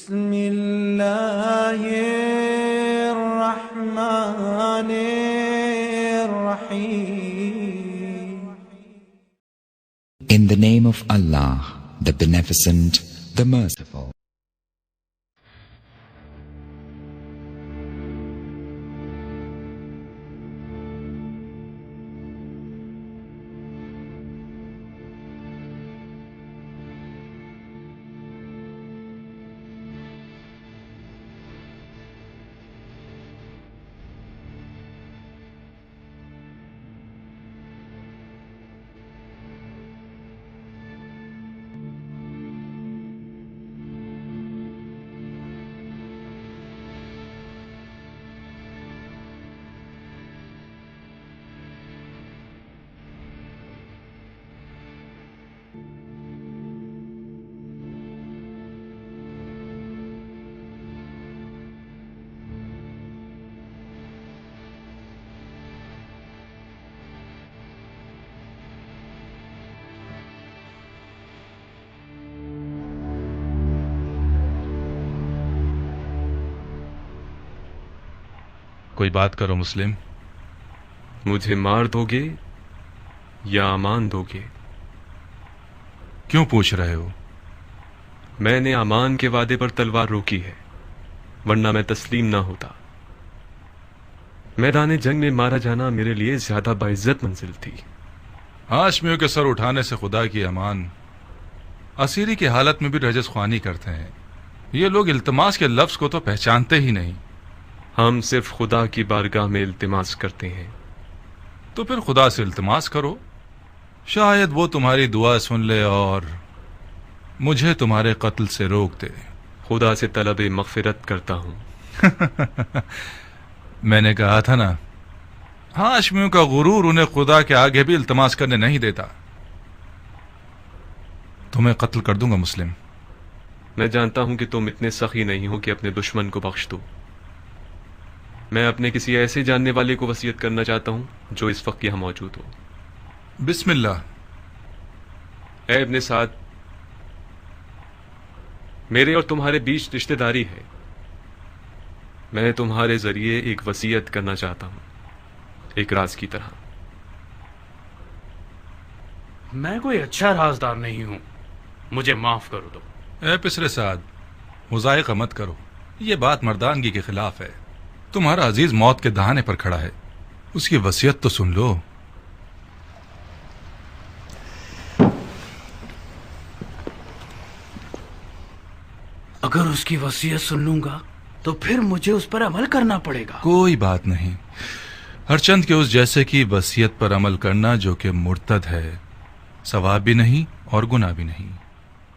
بسم الله الرحمن الرحيم. In the name of Allah, the Beneficent, the Merciful. کوئی بات کرو مسلم. مجھے مار دو گے یا امان دو گے؟ کیوں پوچھ رہے ہو؟ میں نے امان کے وعدے پر تلوار روکی ہے، ورنہ میں تسلیم نہ ہوتا. میدان جنگ میں مارا جانا میرے لیے زیادہ باعزت منزل تھی. ہاشمیوں کے سر اٹھانے سے خدا کی امان. اسیری کی حالت میں بھی رجس خوانی کرتے ہیں. یہ لوگ التماس کے لفظ کو تو پہچانتے ہی نہیں. ہم صرف خدا کی بارگاہ میں التماس کرتے ہیں. تو پھر خدا سے التماس کرو، شاید وہ تمہاری دعا سن لے اور مجھے تمہارے قتل سے روک دے. خدا سے طلب مغفرت کرتا ہوں. میں نے کہا تھا نا، ہاشمیوں کا غرور انہیں خدا کے آگے بھی التماس کرنے نہیں دیتا. تمہیں قتل کر دوں گا مسلم. میں جانتا ہوں کہ تم اتنے سخی نہیں ہو کہ اپنے دشمن کو بخش دو. میں اپنے کسی ایسے جاننے والے کو وصیت کرنا چاہتا ہوں جو اس وقت یہاں موجود ہو. بسم اللہ. اے ابن سعد، میرے اور تمہارے بیچ رشتہ داری ہے. میں تمہارے ذریعے ایک وصیت کرنا چاہتا ہوں، ایک راز کی طرح. میں کوئی اچھا رازدار نہیں ہوں، مجھے معاف کرو دو. اے پسر سعد، مضائقہ مت کرو. یہ بات مردانگی کے خلاف ہے. تمہارا عزیز موت کے دہانے پر کھڑا ہے، اس کی وصیت تو سن لو. اگر اس کی وصیت سن لوں گا تو پھر مجھے اس پر عمل کرنا پڑے گا. کوئی بات نہیں. ہر چند کے اس جیسے کی وصیت پر عمل کرنا جو کہ مرتد ہے، ثواب بھی نہیں اور گناہ بھی نہیں.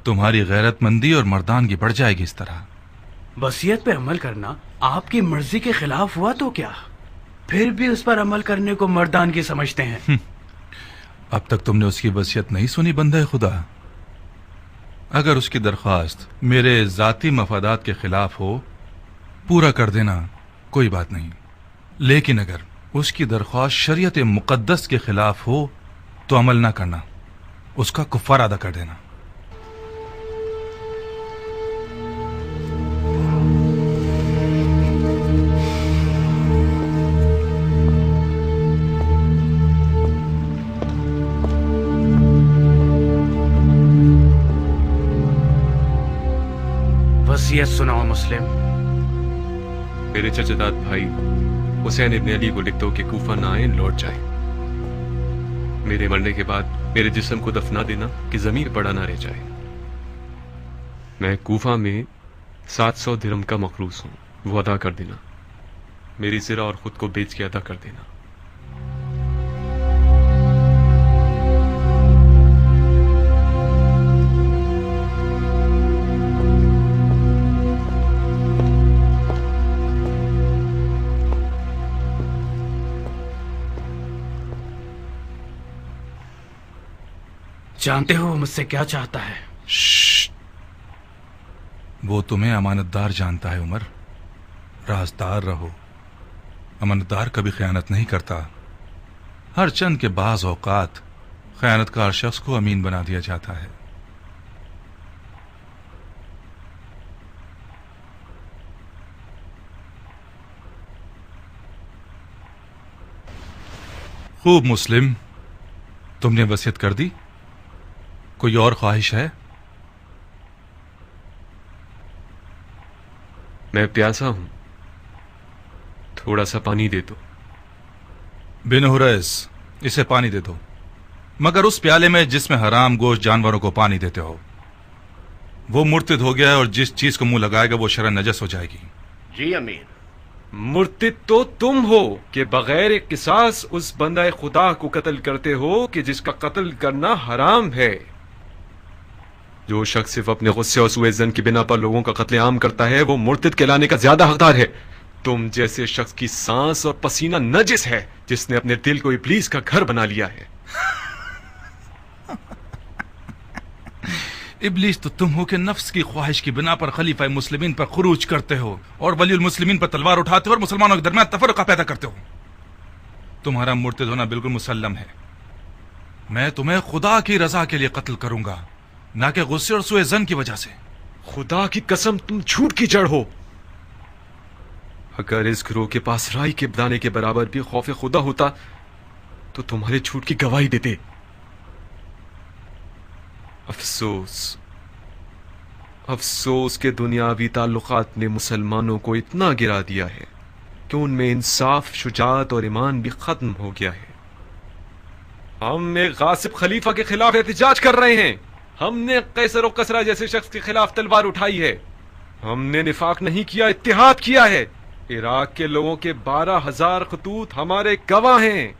تمہاری غیرت مندی اور مردانگی بڑھ جائے گی اس طرح. وصیت پہ عمل کرنا آپ کی مرضی کے خلاف ہوا تو کیا؟ پھر بھی اس پر عمل کرنے کو مردانگی سمجھتے ہیں. اب تک تم نے اس کی وصیت نہیں سنی بندہ خدا. اگر اس کی درخواست میرے ذاتی مفادات کے خلاف ہو، پورا کر دینا، کوئی بات نہیں. لیکن اگر اس کی درخواست شریعت مقدس کے خلاف ہو تو عمل نہ کرنا، اس کا کفارہ ادا کر دینا. وصیت سناؤ مسلم. میرے چچا بھائی حسین ابن علی کو لکھ دو کہ کوفہ نہ آئیں، لوٹ جائیں. میرے مرنے کے بعد میرے جسم کو دفنا دینا کہ زمین پڑا نہ رہ جائے. میں کوفہ میں 700 درہم کا مقروض ہوں، وہ ادا کر دینا. میری زرہ اور خود کو بیچ کے ادا کر دینا. جانتے ہو وہ مجھ سے کیا چاہتا ہے؟ وہ تمہیں امانت دار جانتا ہے عمر. رازدار رہو. امانت دار کبھی خیانت نہیں کرتا. ہر چند کے بعض اوقات خیانت کار شخص کو امین بنا دیا جاتا ہے. خوب مسلم، تم نے وصیت کر دی؟ کوئی اور خواہش ہے؟ میں پیاسا ہوں، تھوڑا سا پانی دے دو۔ بن حریث، اسے پانی دے دو، مگر اس پیالے میں جس میں حرام گوشت جانوروں کو پانی دیتے ہو۔ وہ مرتد ہو گیا ہے اور جس چیز کو منہ لگائے گا وہ شرعاً نجس ہو جائے گی۔ جی امیر۔ مرتد تو تم ہو کہ بغیر قصاص اس بندہ خدا کو قتل کرتے ہو کہ جس کا قتل کرنا حرام ہے۔ جو شخص صرف اپنے غصے اور سوء ظن کی بنا پر لوگوں کا قتل عام کرتا ہے وہ مرتد کہلانے کا زیادہ حقدار ہے۔ تم جیسے شخص کی سانس اور پسینہ نجس ہے جس نے اپنے دل کو ابلیس کا گھر بنا لیا ہے۔ ابلیس تو تم ہو کہ نفس کی خواہش کی بنا پر خلیفہ مسلمین پر خروج کرتے ہو اور ولی المسلمین پر تلوار اٹھاتے ہو اور مسلمانوں کے درمیان تفرقہ پیدا کرتے ہو۔ تمہارا مرتد ہونا بالکل مسلم ہے۔ میں تمہیں خدا کی رضا کے لیے قتل کروں گا، نہ کہ غصے اور سوء ظن کی وجہ سے۔ خدا کی قسم تم جھوٹ کی جڑ ہو۔ اگر اس گروہ کے پاس رائی کے دانے کے برابر بھی خوف خدا ہوتا تو تمہارے جھوٹ کی گواہی دیتے۔ افسوس کہ دنیاوی تعلقات نے مسلمانوں کو اتنا گرا دیا ہے کہ ان میں انصاف، شجاعت اور ایمان بھی ختم ہو گیا ہے۔ ہم ایک غاصب خلیفہ کے خلاف احتجاج کر رہے ہیں۔ ہم نے قیصر و کسریٰ جیسے شخص کے خلاف تلوار اٹھائی ہے۔ ہم نے نفاق نہیں کیا، اتحاد کیا ہے۔ عراق کے لوگوں کے 12,000 خطوط ہمارے گواہ ہیں۔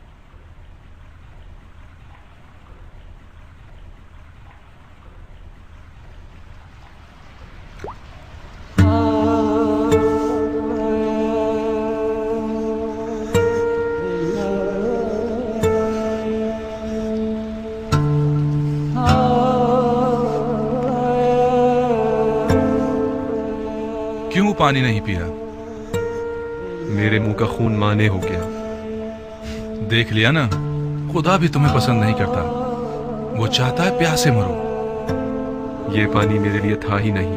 کیوں پانی نہیں پیا؟ میرے منہ کا خون مانے ہو گیا۔ دیکھ لیا نا، خدا بھی تمہیں پسند نہیں کرتا، وہ چاہتا ہے پیاسے مرو۔ یہ پانی میرے لیے تھا ہی نہیں،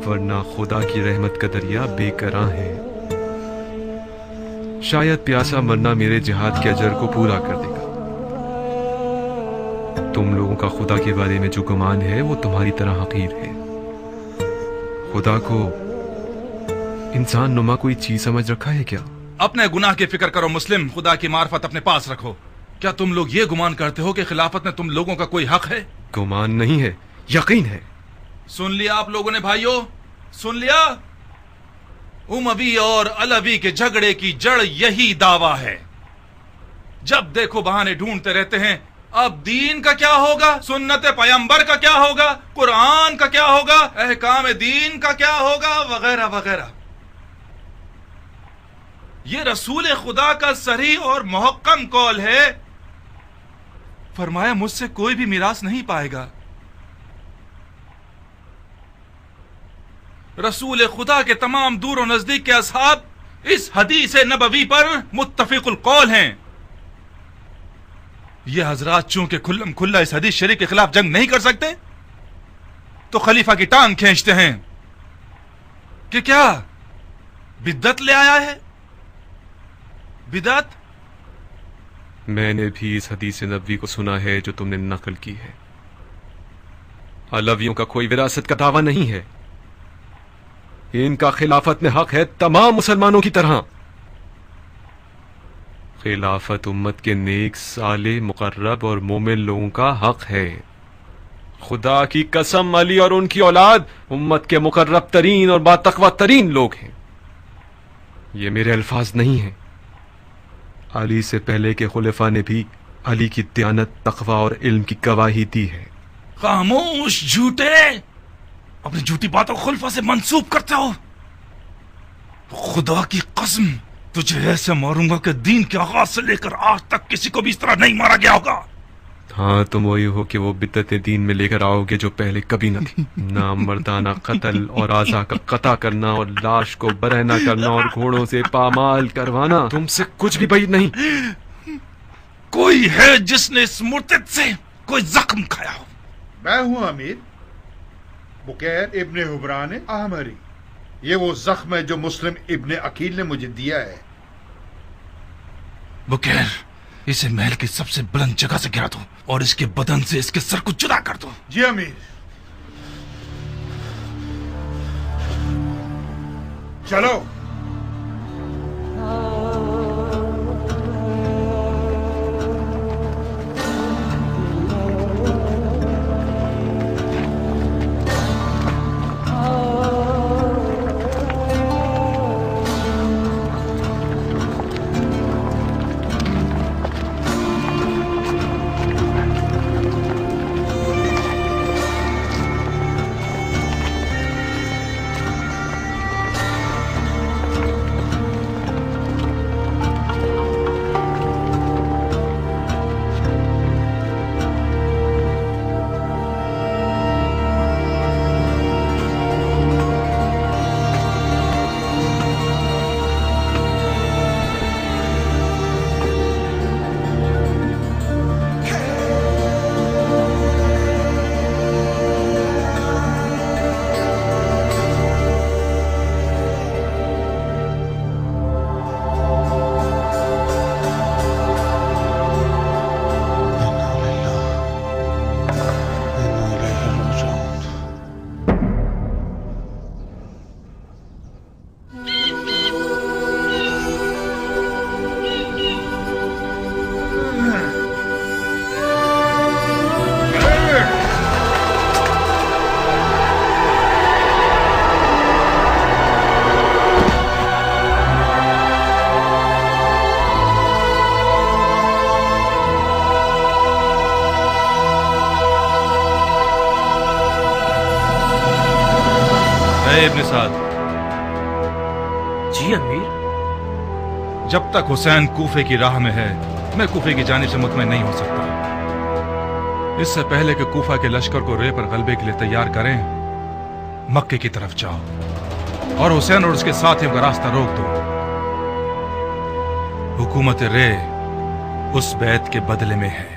ورنہ خدا کی رحمت کا دریا بے کراں ہے۔ شاید پیاسا مرنا میرے جہاد کے اجر کو پورا کر دے گا۔ تم لوگوں کا خدا کے بارے میں جو گمان ہے وہ تمہاری طرح حقیر ہے۔ خدا کو انسان نما کوئی چیز سمجھ رکھا ہے کیا؟ اپنے گناہ کی فکر کرو مسلم، خدا کی معرفت اپنے پاس رکھو۔ کیا تم لوگ یہ گمان کرتے ہو کہ خلافت میں تم لوگوں کا کوئی حق ہے؟ گمان نہیں ہے، یقین ہے۔ سن لیا آپ لوگوں نے بھائیوں، سن لیا؟ اموی اور علوی کے جھگڑے کی جڑ یہی دعویٰ ہے۔ جب دیکھو بہانے ڈھونڈتے رہتے ہیں، اب دین کا کیا ہوگا، سنت پیغمبر کا کیا ہوگا، قرآن کا کیا ہوگا، احکام دین کا کیا ہوگا، وغیرہ وغیرہ۔ یہ رسول خدا کا صریح اور محکم قول ہے، فرمایا مجھ سے کوئی بھی میراث نہیں پائے گا۔ رسول خدا کے تمام دور و نزدیک کے اصحاب اس حدیث نبوی پر متفق القول ہیں۔ یہ حضرات چونکہ کھلم کھلا اس حدیث شریف کے خلاف جنگ نہیں کر سکتے تو خلیفہ کی ٹانگ کھینچتے ہیں کہ کیا بدعت لے آیا ہے۔ بدعت؟ میں نے بھی اس حدیث نبوی کو سنا ہے جو تم نے نقل کی ہے۔ علویوں کا کوئی وراثت کا دعویٰ نہیں ہے، ان کا خلافت میں حق ہے تمام مسلمانوں کی طرح۔ خلافت امت کے نیک، صالح، مقرب اور مومن لوگوں کا حق ہے۔ خدا کی قسم علی اور ان کی اولاد امت کے مقرب ترین اور باتقوی ترین لوگ ہیں۔ یہ میرے الفاظ نہیں ہیں، علی سے پہلے کے خلفاء نے بھی علی کی دیانت، تقوی اور علم کی گواہی دی ہے۔ خاموش جھوٹے، اپنی جھوٹی باتوں کو خلفاء سے منسوب کرتے ہو۔ خدا کی قسم تجھے ایسے ماروں گا کہ دین کے آغاز سے لے کر آج تک کسی کو بھی اس طرح نہیں مارا گیا ہوگا۔ ہاں تم وہی ہو کہ وہ بدعتیں دین میں لے کر آؤ گے جو پہلے کبھی نہ تھی۔ نامردانہ قتل اور اعضاء کا قطع کرنا اور لاش کو برہنہ کرنا اور گھوڑوں سے پامال کروانا تم سے کچھ بھی بعید نہیں۔ کوئی ہے جس نے اس مرتد سے کوئی زخم کھایا ہو؟ میں ہوں امیر، بکیر ابن حبران احمری۔ یہ وہ زخم ہے جو مسلم ابن عقیل نے مجھے دیا ہے۔ بکیر اسے محل کی سب سے بلند جگہ سے گرا دو اور اس کے بدن سے اس کے سر کو جدا کر دو. جی امیر. چلو. ابن سعد. جی امیر. جب تک حسین کوفے کی راہ میں ہے میں کوفے کی جانب سے مطمئن نہیں ہو سکتا. اس سے پہلے کہ کوفہ کے لشکر کو رے پر غلبے کے لیے تیار کریں مکے کی طرف جاؤ اور حسین اور اس کے ساتھیوں کا راستہ روک دو. حکومت رے اس بیعت کے بدلے میں ہے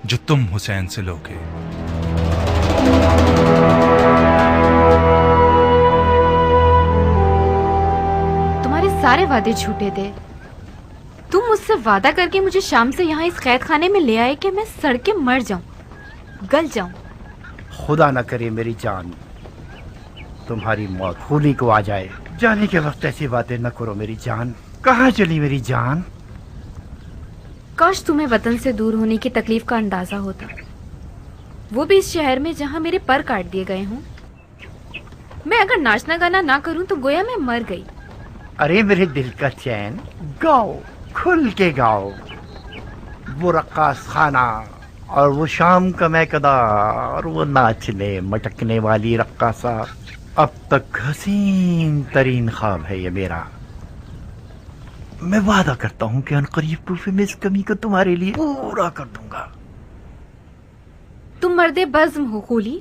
جو تم حسین سے لوگے. سارے وعدے جھوٹے تھے. تم مجھ سے وعدہ کر کے مجھے شام سے یہاں اس قید خانے میں لے آئے کہ میں سڑ کے مر جاؤں, گل جاؤں. خدا نہ کرے میری جان تمہاری موت خولی کو آ جائے. جانے کے وقت ایسی باتیں نہ کرو میری جان. کہاں چلی میری جان؟ کاش تمہیں وطن سے دور ہونے کی تکلیف کا اندازہ ہوتا, وہ بھی اس شہر میں جہاں میرے پر کاٹ دیے گئے ہوں. میں اگر ناچنا گانا نہ کروں تو گویا میں مر گئی. ارے میرے دل کا چین, گاؤ, کھل کے گاؤ. وہ رقاص خانہ اور وہ شام کا میکدہ اور وہ ناچنے مٹکنے والی رقاصہ اب تک حسین ترین خواب ہے یہ میرا. میں وعدہ کرتا ہوں کہ عنقریب کوفے میں اس کمی کو تمہارے لیے پورا کر دوں گا. تم مرد بزم ہو خولی,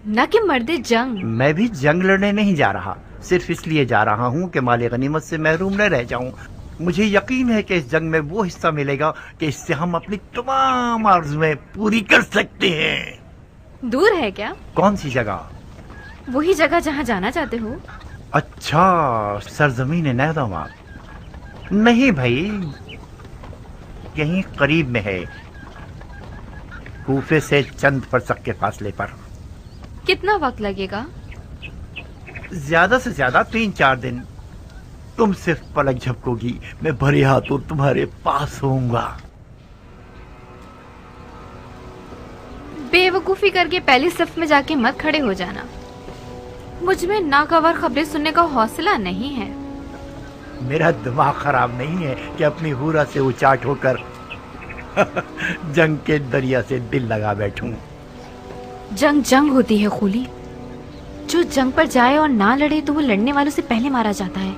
نہ کہ مرد جنگ. میں بھی جنگ لڑنے نہیں جا رہا, صرف اس لیے جا رہا ہوں کہ مال غنیمت سے محروم نہ رہ جاؤں. مجھے یقین ہے کہ اس جنگ میں وہ حصہ ملے گا کہ اس سے ہم اپنی تمام آرزویں پوری کر سکتے ہیں. دور ہے کیا؟ کون سی جگہ؟ وہی جگہ جہاں جانا چاہتے ہو. اچھا, سرزمین نیداما. نہیں بھائی, یہیں قریب میں ہے, کوفے سے چند فرسخ کے فاصلے پر. کتنا وقت لگے گا؟ زیادہ سے زیادہ 3-4 دن. تم صرف پلک جھپکو گی, میں بھرے ہاتھوں تمہارے پاس ہوں گا. بے وقوفی کر کے پہلی صف میں جا کے مت کھڑے ہو جانا. مجھ میں ناگوار خبریں سننے کا حوصلہ نہیں ہے. میرا دماغ خراب نہیں ہے کہ اپنی حورا سے اچاٹ ہو کر جنگ کے دریا سے دل لگا بیٹھوں. جنگ ہوتی ہے خولی. جو جنگ پر جائے اور نہ لڑے تو وہ لڑنے والوں سے پہلے مارا جاتا ہے.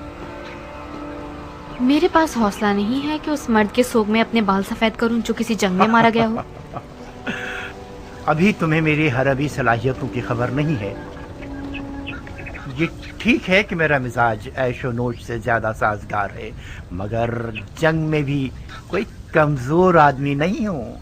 میرے پاس حوصلہ نہیں ہے کہ اس مرد کے سوگ میں اپنے بال سفید کروں جو کسی جنگ میں مارا گیا ہو. ابھی تمہیں میری حربی صلاحیتوں کی خبر نہیں ہے. یہ ٹھیک ہے کہ میرا مزاج عیش و نوش سے زیادہ سازگار ہے, مگر جنگ میں بھی کوئی کمزور آدمی نہیں ہوں.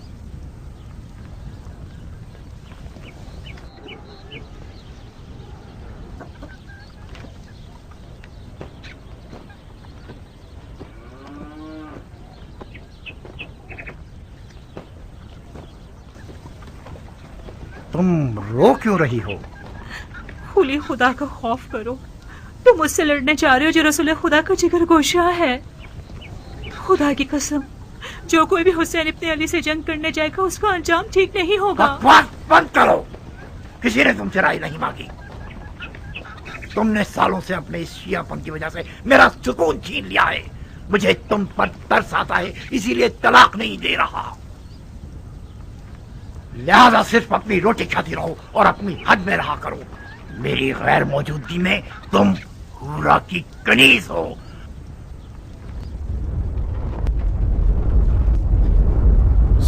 तुम रो क्यों रही हो? खुली खुदा का खौफ करो, तुम मुझसे लड़ने जा रहे हो जो रसूल खुदा का जिगर गोशा है। खुदा की कसम, जो कोई भी हुसैन इब्ने अली से जंग करने जाएगा उसका अंजाम ठीक नहीं होगा। बकवास बंद करो, किसी ने तुमसे राय नहीं मांगी। तुमने सालों से अपने इस शियापन की वजह से मेरा सुकून छीन लिया है। मुझे तुम पर तरस आता है, इसीलिए तलाक नहीं दे रहा। लिहाजा सिर्फ अपनी रोटी खाती रहो और अपनी हद में रहा करो। मेरी गैर मौजूदगी में तुम हूरा की कनीज हो।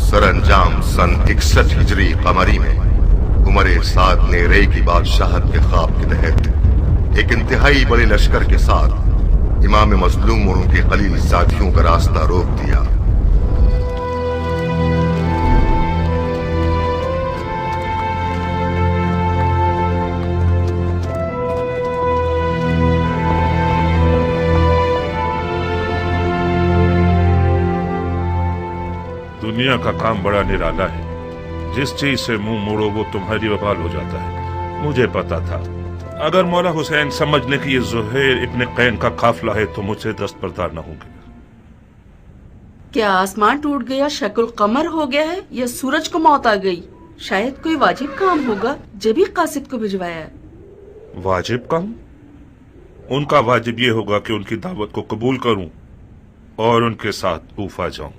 सरअंजाम सन 61 हिजरी कमरी में उमर साद ने रे की बादशाहत के ख्वाब के तहत एक इंतहाई बड़े लश्कर के साथ इमाम मजलूम और उनके कलील साथियों का रास्ता रोक दिया। दुनिया का काम बड़ा निराला है, जिस चीज से मुंह मोड़ो वो तुम्हारी वबाल हो जाता है। मुझे पता था अगर मौला हुसैन समझ ले कि ये ज़ुहैर इब्ने कैन का काफिला है तो मुझसे दस्तबरदार न होंगे। क्या आसमान टूट गया, शक्ल कमर हो गया है, या सूरज को मौत आ गई? शायद कोई वाजिब काम होगा जब ही कासिद को भिजवाया है। वाजिब काम? उनका वाजिब ये होगा कि उनकी दावत को कबूल करूं और उनके साथ कूफा जाऊं।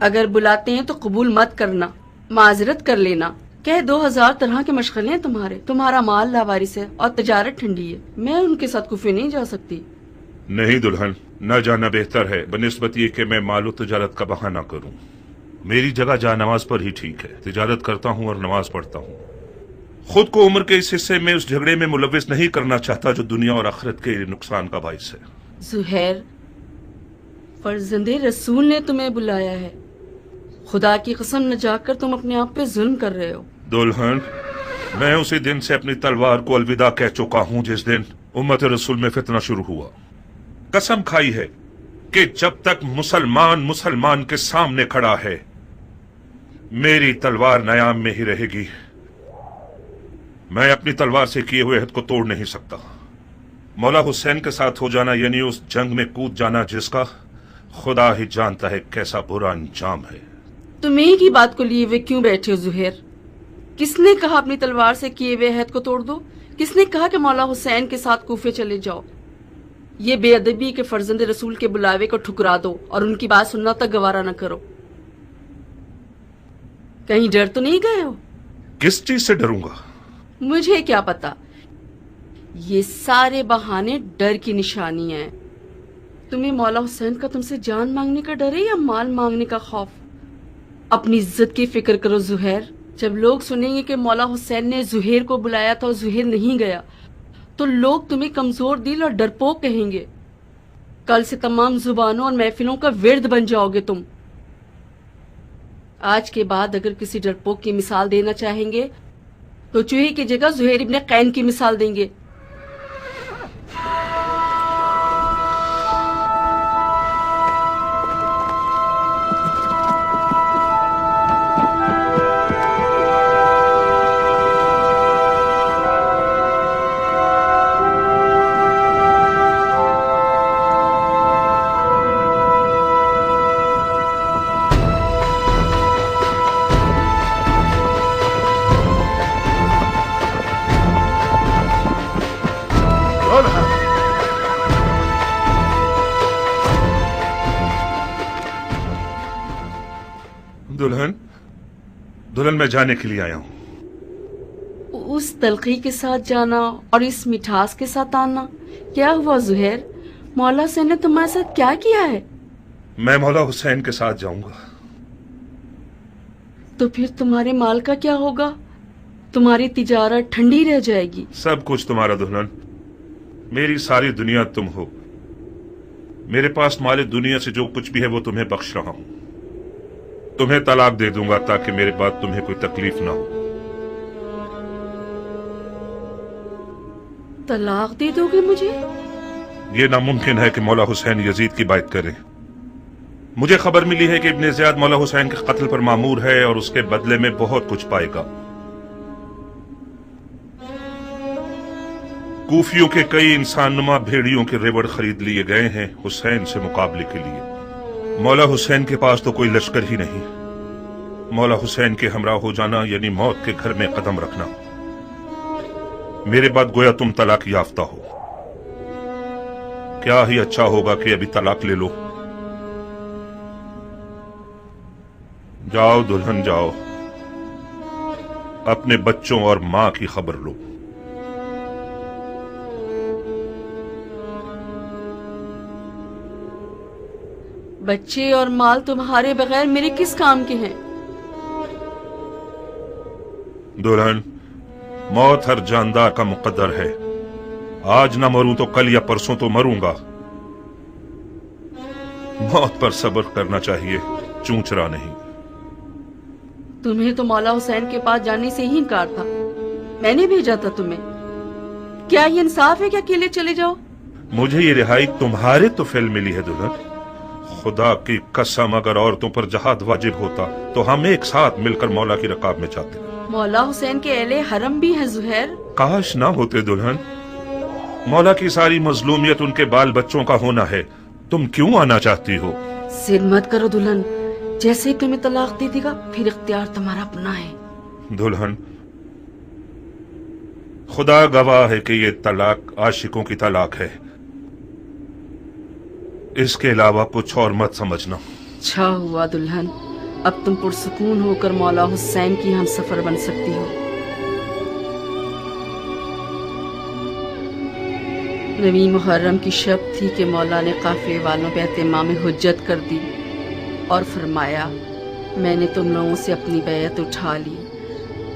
अगर बुलाते हैं तो कबूल मत करना, माजरत कर लेना। कह 2000 तरह के मशगले हैं तुम्हारे, तुम्हारा माल लावारिस है और तजारत ठंडी है। मैं उनके साथ कुफे नहीं जा सकती। नहीं दुल्हन, न जाना बेहतर है बनिस्बत ये कि मैं मालो तजारत का बहाना करूं। मेरी जगह जा नमाज पर ही ठीक है। तिजारत करता हूं और नमाज पढ़ता हूं। खुद को उम्र के इस हिस्से में उस झगड़े में मुलविस नहीं करना चाहता जो दुनिया और आखिरत के नुकसान का बाइस है। ज़ुहैर, फर्जंदे रसूल ने तुम्हें बुलाया है। खुदा की कसम न जाकर तुम अपने आप पे जुल्म कर रहे हो। दुल्हन, मैं उसी दिन से अपनी तलवार को अलविदा कह चुका हूं जिस दिन उम्मत रसूल में फितना शुरू हुआ। कसम खाई है कि जब तक मुसलमान मुसलमान के सामने खड़ा है मेरी तलवार नयाम में ही रहेगी। मैं अपनी तलवार से किए हुए हद को तोड़ नहीं सकता। मौला हुसैन के साथ हो जाना यानी उस जंग में कूद जाना जिसका खुदा ही जानता है कैसा बुरा अंजाम है। तुम एक ही बात को लिए हुए क्यों बैठे हो ज़ुहैर? किसने कहा अपनी तलवार से किए हुए अहद को तोड़ दो? किसने कहा कि मौला हुसैन के साथ कूफे चले जाओ? ये बेअदबी के फर्जंद रसूल के बुलावे को ठुकरा दो और उनकी बात सुनना तक गवारा न करो। कहीं डर तो नहीं गए हो? किस चीज से डरूंगा? मुझे क्या पता। ये सारे बहाने डर की निशानियां हैं। तुम्हें मौला हुसैन का तुमसे जान मांगने का डर है या माल मांगने का खौफ? अपनी इज्जत की फिक्र करो ज़ुहैर। जब लोग सुनेंगे कि मौला हुसैन ने ज़ुहैर को बुलाया था और ज़ुहैर नहीं गया तो लोग तुम्हें कमजोर दिल और डरपोक कहेंगे। कल से तमाम जुबानों और महफिलों का विर्द बन जाओगे तुम। आज के बाद अगर किसी डरपोक की मिसाल देना चाहेंगे तो चूहे की जगह ज़ुहैर इब्ने कैन की मिसाल देंगे। दुल्हन मैं जाने के लिए आया हूँ। उस तलखी के साथ जाना और इस मिठास के साथ आना, क्या हुआ ज़ुहैर? मौला हुसैन ने तुम्हारे साथ क्या किया है? मैं मौला हुसैन के साथ जाऊंगा। तो फिर तुम्हारे माल का क्या होगा? तुम्हारी तिजारत ठंडी रह जाएगी। सब कुछ तुम्हारा दुल्हन। मेरी सारी दुनिया तुम हो। मेरे पास माले दुनिया से जो कुछ भी है वो तुम्हें बख्श रहा हूँ। तुम्हें तलाक दे दूंगा ताकि मेरे बाद तुम्हें कोई तकलीफ ना हो। तलाक दे दोगे मुझे? ये नामुमकिन है कि मौला हुसैन यजीद की बात करे। मुझे खबर मिली है कि इब्ने ज़ियाद मौला हुसैन के कत्ल पर मामूर है और उसके बदले में बहुत कुछ पाएगा। کوفیوں کے کئی انسان نما بھیڑیوں کے ریوڑ خرید لیے گئے ہیں حسین سے مقابلے کے لیے۔ مولا حسین کے پاس تو کوئی لشکر ہی نہیں۔ مولا حسین کے ہمراہ ہو جانا یعنی موت کے گھر میں قدم رکھنا۔ میرے بعد گویا تم طلاق یافتہ ہو۔ کیا ہی اچھا ہوگا کہ ابھی طلاق لے لو۔ جاؤ دلہن جاؤ، اپنے بچوں اور ماں کی خبر لو۔ بچے اور مال تمہارے بغیر میرے کس کام کے ہیں؟ دلہن، موت ہر جاندار کا مقدر ہے۔ آج نہ مروں تو کل یا پرسوں تو مروں گا۔ موت پر صبر کرنا چاہیے، چونچرا نہیں۔ تمہیں تو مولا حسین کے پاس جانے سے ہی انکار تھا، میں نے بھیجا تھا تمہیں۔ کیا یہ انصاف ہے کہ اکیلے چلے جاؤ؟ مجھے یہ رہائی تمہارے تو فعل ملی ہے دلہن۔ خدا کی قسم اگر عورتوں پر جہاد واجب ہوتا تو ہم ایک ساتھ مل کر مولا کی رکاب میں جاتے۔ مولا حسین کے اہل حرم بھی ہیں زہیر۔ کاش نہ ہوتے دلہن۔ مولا کی ساری مظلومیت ان کے بال بچوں کا ہونا ہے، تم کیوں آنا چاہتی ہو؟ ضد مت کرو دلہن، جیسے ہی تمہیں طلاق دے دے گا پھر اختیار تمہارا اپنا ہے۔ دلہن، خدا گواہ ہے کہ یہ طلاق عاشقوں کی طلاق ہے، اس کے علاوہ کچھ اور مت سمجھنا۔ اچھا ہوا دلہن، اب تم پرسکون ہو کر مولا حسین کی ہم سفر بن سکتی ہو۔ نویں محرم کی شب تھی کہ مولا نے قافلے والوں پہ اہتمام حجت کر دی اور فرمایا، میں نے تم لوگوں سے اپنی بیعت اٹھا لی،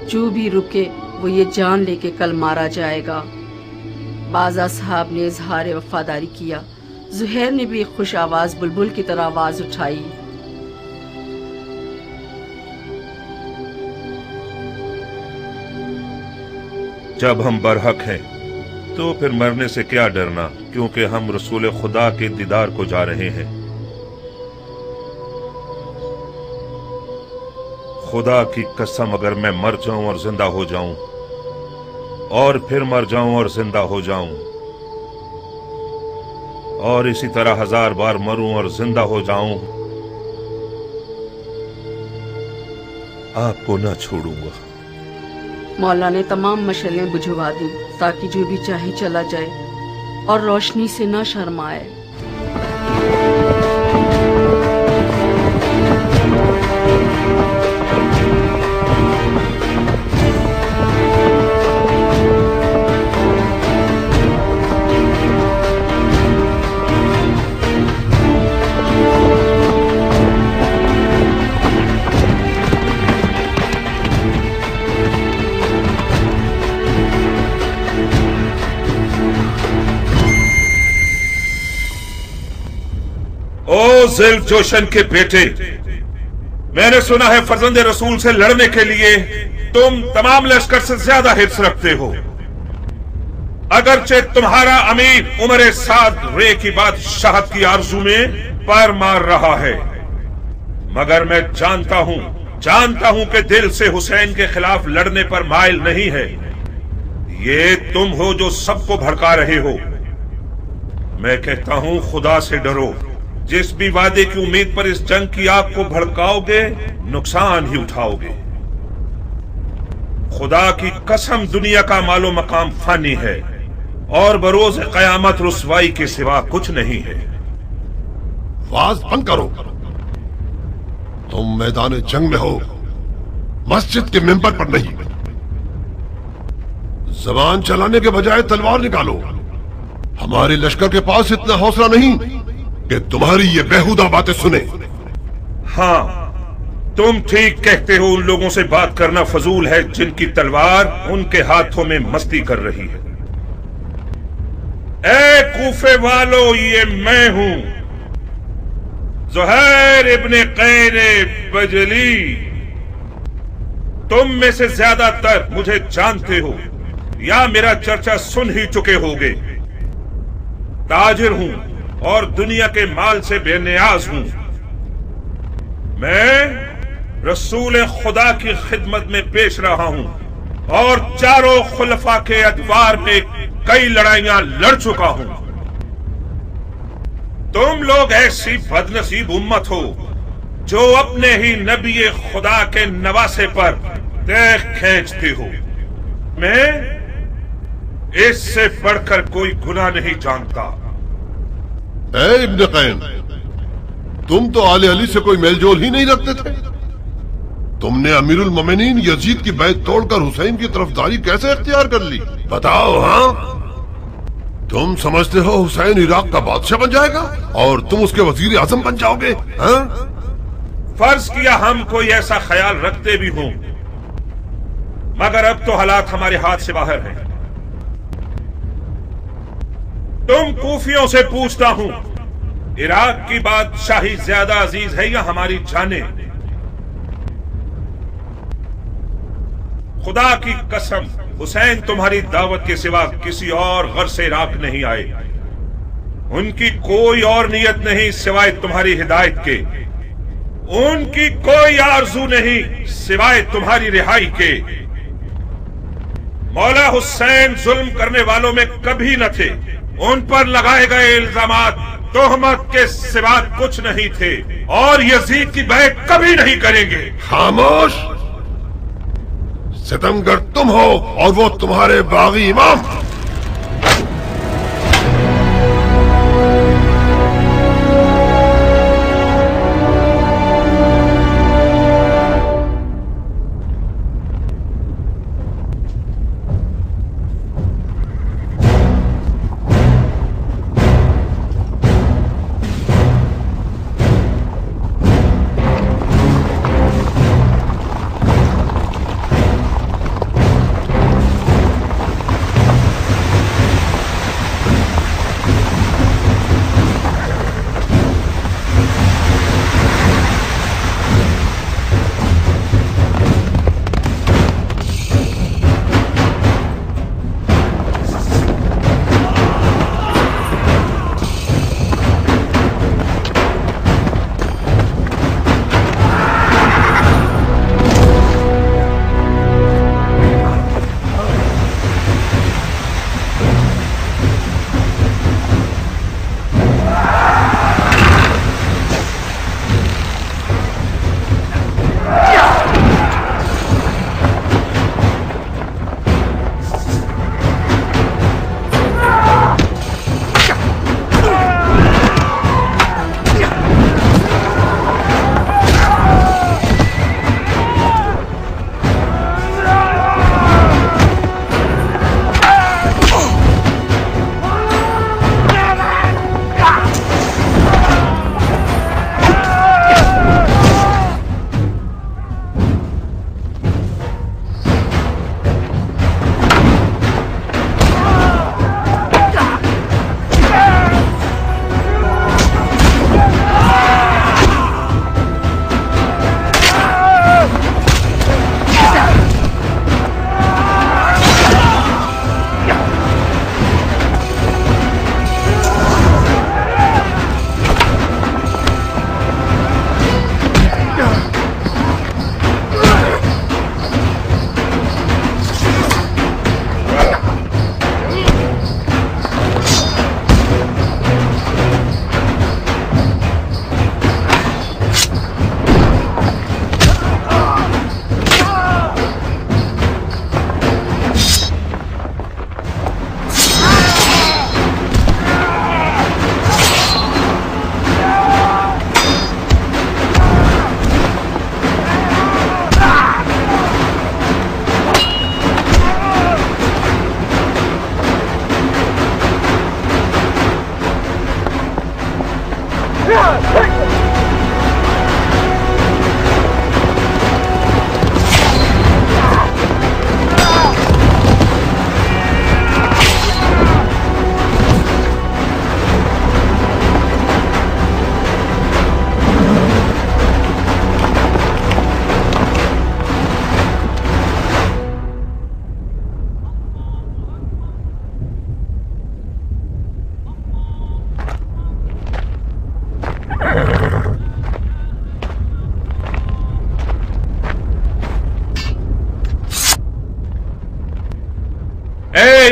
جو بھی رکے وہ یہ جان لے کے کل مارا جائے گا۔ بعض اصحاب نے اظہار وفاداری کیا، زہیر نے بھی خوش آواز بلبل کی طرح آواز اٹھائی، جب ہم برحق ہیں تو پھر مرنے سے کیا ڈرنا، کیونکہ ہم رسول خدا کے دیدار کو جا رہے ہیں۔ خدا کی قسم اگر میں مر جاؤں اور زندہ ہو جاؤں اور پھر مر جاؤں اور زندہ ہو جاؤں اور اسی طرح 1000 بار مروں اور زندہ ہو جاؤں، آپ کو نہ چھوڑوں گا۔ مولا نے تمام مشعلیں بجھوا دی تاکہ جو بھی چاہے چلا جائے اور روشنی سے نہ شرمائے۔ او ذل جوشن کے بیٹے، میں نے سنا ہے فرزند رسول سے لڑنے کے لیے تم تمام لشکر سے زیادہ حرص رکھتے ہو۔ اگرچہ تمہارا امیر عمر سعد رے کی بادشاہت کی آرزو میں پیر مار رہا ہے، مگر میں جانتا ہوں کہ دل سے حسین کے خلاف لڑنے پر مائل نہیں ہے۔ یہ تم ہو جو سب کو بھڑکا رہے ہو۔ میں کہتا ہوں خدا سے ڈرو، جس بھی وعدے کی امید پر اس جنگ کی آگ کو بھڑکاؤ گے نقصان ہی اٹھاؤ گے۔ خدا کی قسم دنیا کا مال و مقام فانی ہے اور بروز قیامت رسوائی کے سوا کچھ نہیں ہے۔ واز بند کرو، تم میدان جنگ میں ہو، مسجد کے ممبر پر نہیں۔ زبان چلانے کے بجائے تلوار نکالو۔ ہمارے لشکر کے پاس اتنا حوصلہ نہیں کہ تمہاری یہ بیہودہ باتیں سنے۔ ہاں، تم ٹھیک کہتے ہو، ان لوگوں سے بات کرنا فضول ہے جن کی تلوار ان کے ہاتھوں میں مستی کر رہی ہے۔ اے کوفے والو، یہ میں ہوں، زہیر ابن قین بجلی۔ تم میں سے زیادہ تر مجھے جانتے ہو یا میرا چرچا سن ہی چکے ہوگے۔ تاجر ہوں اور دنیا کے مال سے بے نیاز ہوں۔ میں رسول خدا کی خدمت میں پیش رہا ہوں اور چاروں خلفاء کے ادوار میں कई लड़ाइयां लड़ चुका हूं। तुम लोग ऐसी बदनसीब उम्मत हो जो अपने ही नबी खुदा के नवासे पर देख खींचती हो। मैं इससे बढ़कर कोई गुनाह नहीं जानता। ए इब्न कैन, तुम तो आले अली से कोई मेलजोल ही नहीं रखते थे। तुमने अमीरुल मोमिनीन यजीद की बैत तोड़कर हुसैन की तरफदारी कैसे इख्तियार कर ली? बताओ। हाँ, तुम समझते हो हुसैन इराक का बादशाह बन जाएगा और तुम उसके वजीर आजम बन जाओगे? हाँ? फर्ज किया हम कोई ऐसा ख्याल रखते भी हों, मगर अब तो हालात हमारे हाथ से बाहर हैं। तुम कूफियों से पूछता हूं, इराक की बादशाही ज्यादा अजीज है या हमारी जाने? खुदा की कसम, हुसैन तुम्हारी दावत के सिवा किसी और घर से इराक नहीं आए। उनकी कोई और नियत नहीं सिवाय तुम्हारी हिदायत के। उनकी कोई आरजू नहीं सिवाय तुम्हारी रिहाई के। मौला हुसैन जुल्म करने वालों में कभी न थे। उन पर लगाए गए इल्जामात तोहमत के सिवा कुछ नहीं थे और यजीद की बैत कभी नहीं करेंगे। खामोश! सितमगर तुम हो और वो तुम्हारे बागी इमाम।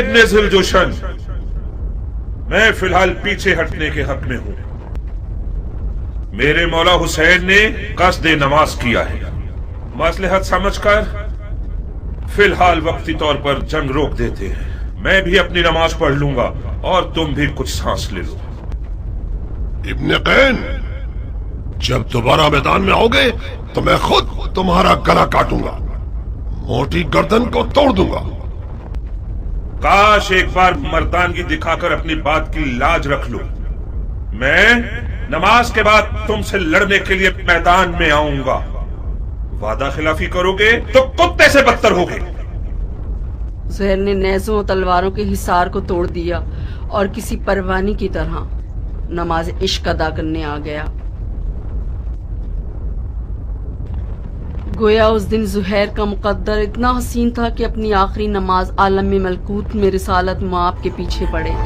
इब्ने जुलजुशन, मैं फिलहाल पीछे हटने के हक में हूं। मेरे मौला हुसैन ने कस्दे नमाज किया है। मसलहत समझकर फिलहाल वक्ती तौर पर जंग रोक देते हैं। मैं भी अपनी नमाज पढ़ लूंगा और तुम भी कुछ सांस ले लो। इब्ने कैन, जब दोबारा मैदान में आओगे तो मैं खुद तुम्हारा गला काटूंगा, मोटी गर्दन को तोड़ दूंगा। काश एक बार मर्दानगी दिखाकर अपनी बात की लाज रख लो। मैं नमाज के बाद तुमसे लड़ने के लिए मैदान में आऊंगा। वादा खिलाफी करोगे तो कुत्ते से बदतर होगे। ज़ुहैर ने नेज़ों और तलवारों के हिसार को तोड़ दिया और किसी परवानी की तरह नमाज इश्क अदा करने आ गया। गोया उस दिन ज़ुहैर का मुकद्दर इतना हसीन था कि अपनी आखिरी नमाज आलम में मलकूत में रिसालत मुआब के पीछे पड़े।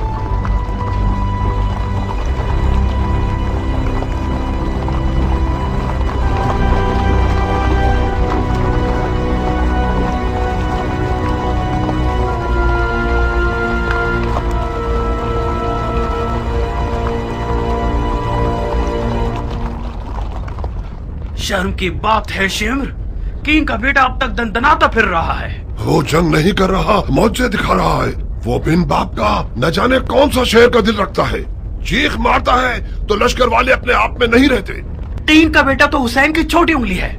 शर्म की बात है शिम्र, किंग का बेटा अब तक दंदनाता फिर रहा है। वो जंग नहीं कर रहा, मौजे दिखा रहा है। वो बिन बाप का न जाने कौन सा शेर का दिल रखता है। चीख मारता है तो लश्कर वाले अपने आप में नहीं रहते। किंग का बेटा तो हुसैन की छोटी उंगली है।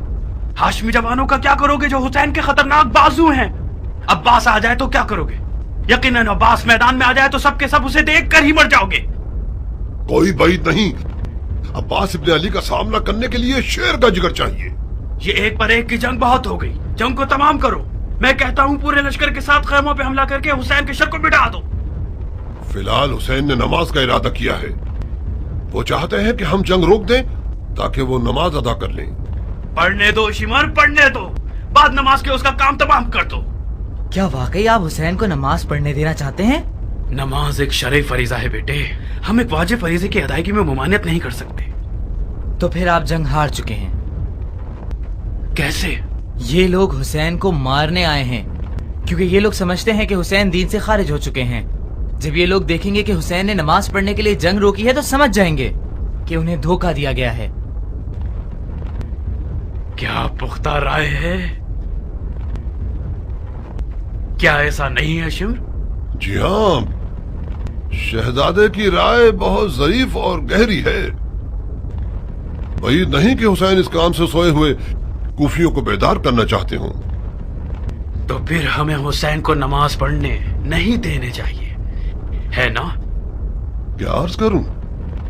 हाशमी जवानों का क्या करोगे जो हुसैन के खतरनाक बाजू हैं? अब्बास आ जाए तो क्या करोगे? यकीनन अब्बास मैदान में आ जाए तो सबके सब उसे देख कर ही मर जाओगे। कोई बैद नहीं, अब्बास इब्ने अली का सामना करने के लिए शेर का जिगर चाहिए। ये एक पर एक की जंग बहुत हो गई, जंग को तमाम करो। मैं कहता हूँ पूरे लश्कर के साथ खैमों पे हमला करके हुसैन के शर को मिटा दो। फिलहाल हुसैन ने नमाज का इरादा किया है। वो चाहते हैं कि हम जंग रोक दें ताकि वो नमाज अदा कर लें। पढ़ने दो शिमर, पढ़ने दो, बाद नमाज के उसका काम तमाम कर दो। क्या वाकई आप हुसैन को नमाज पढ़ने देना चाहते हैं? नमाज एक शरई फरीजा है बेटे, हम एक वाजिब फरीजे की अदायगी में मुमानियत नहीं कर सकते। तो फिर आप जंग हार चुके हैं। कैसे? ये लोग हुसैन को मारने आए हैं, क्योंकि ये लोग समझते हैं कि हुसैन दीन से खारिज हो चुके हैं। जब ये लोग देखेंगे कि हुसैन ने नमाज पढ़ने के लिए जंग रोकी है तो समझ जाएंगे कि उन्हें धोखा दिया गया है। क्या पुख्ता राय है? क्या ऐसा नहीं है शिमर? जी हाँ, शहजादे की राय बहुत ज़रीफ और गहरी है। वही नहीं कि हुसैन इस काम से सोए हुए कूफियों को बेदार करना चाहते हों। तो फिर हमें हुसैन को नमाज पढ़ने नहीं देने चाहिए, है ना? क्या अर्ज करूं,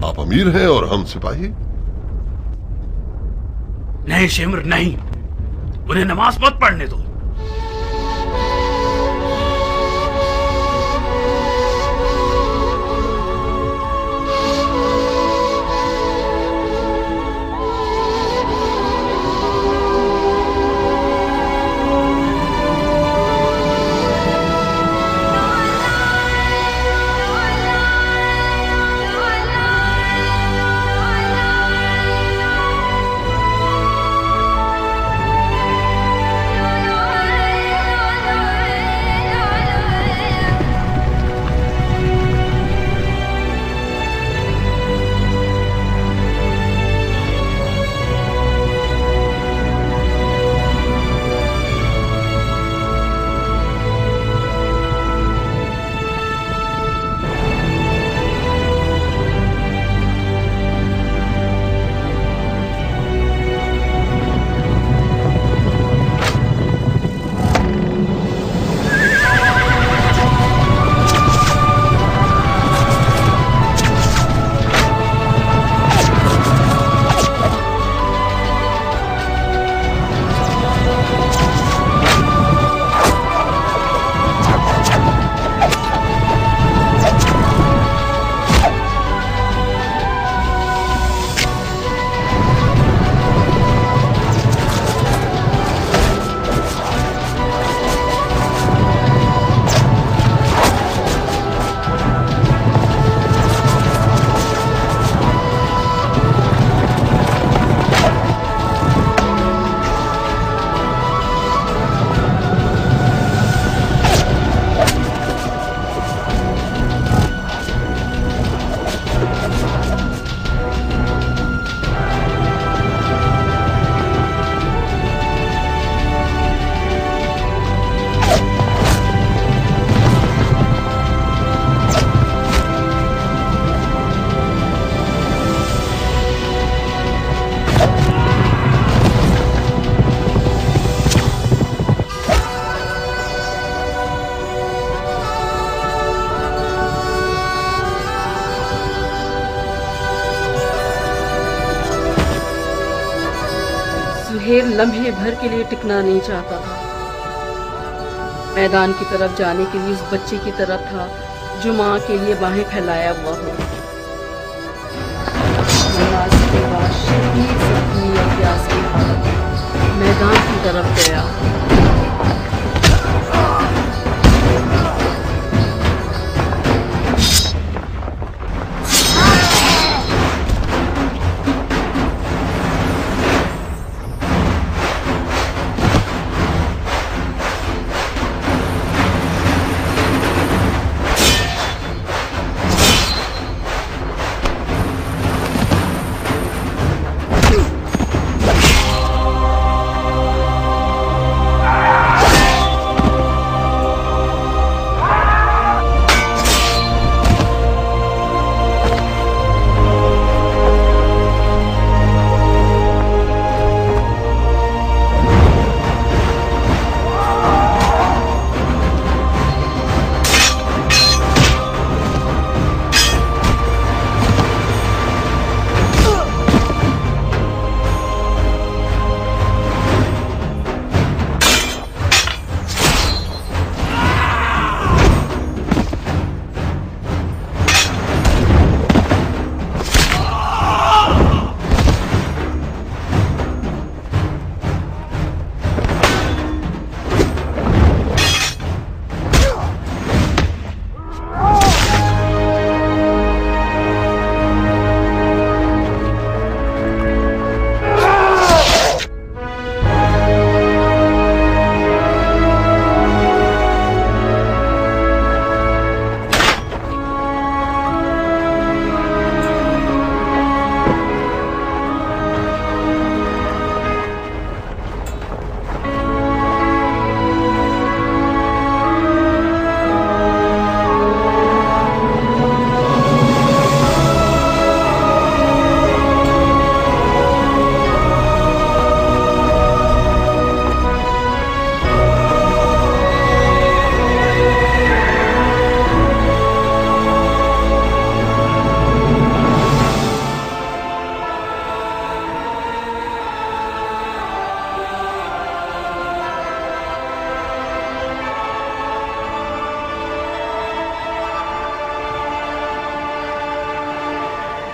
आप अमीर हैं और हम सिपाही। नहीं शिमर नहीं, उन्हें नमाज मत पढ़ने दो। सुहेल लम्हे भर के लिए टिकना नहीं चाहता था। मैदान की तरफ जाने के लिए उस बच्चे की तरह था जो माँ के लिए बाहें फैलाया हुआ हो। नमाज के बाद शदीद जख्मी और प्यास की हालत में मैदान की तरफ गया।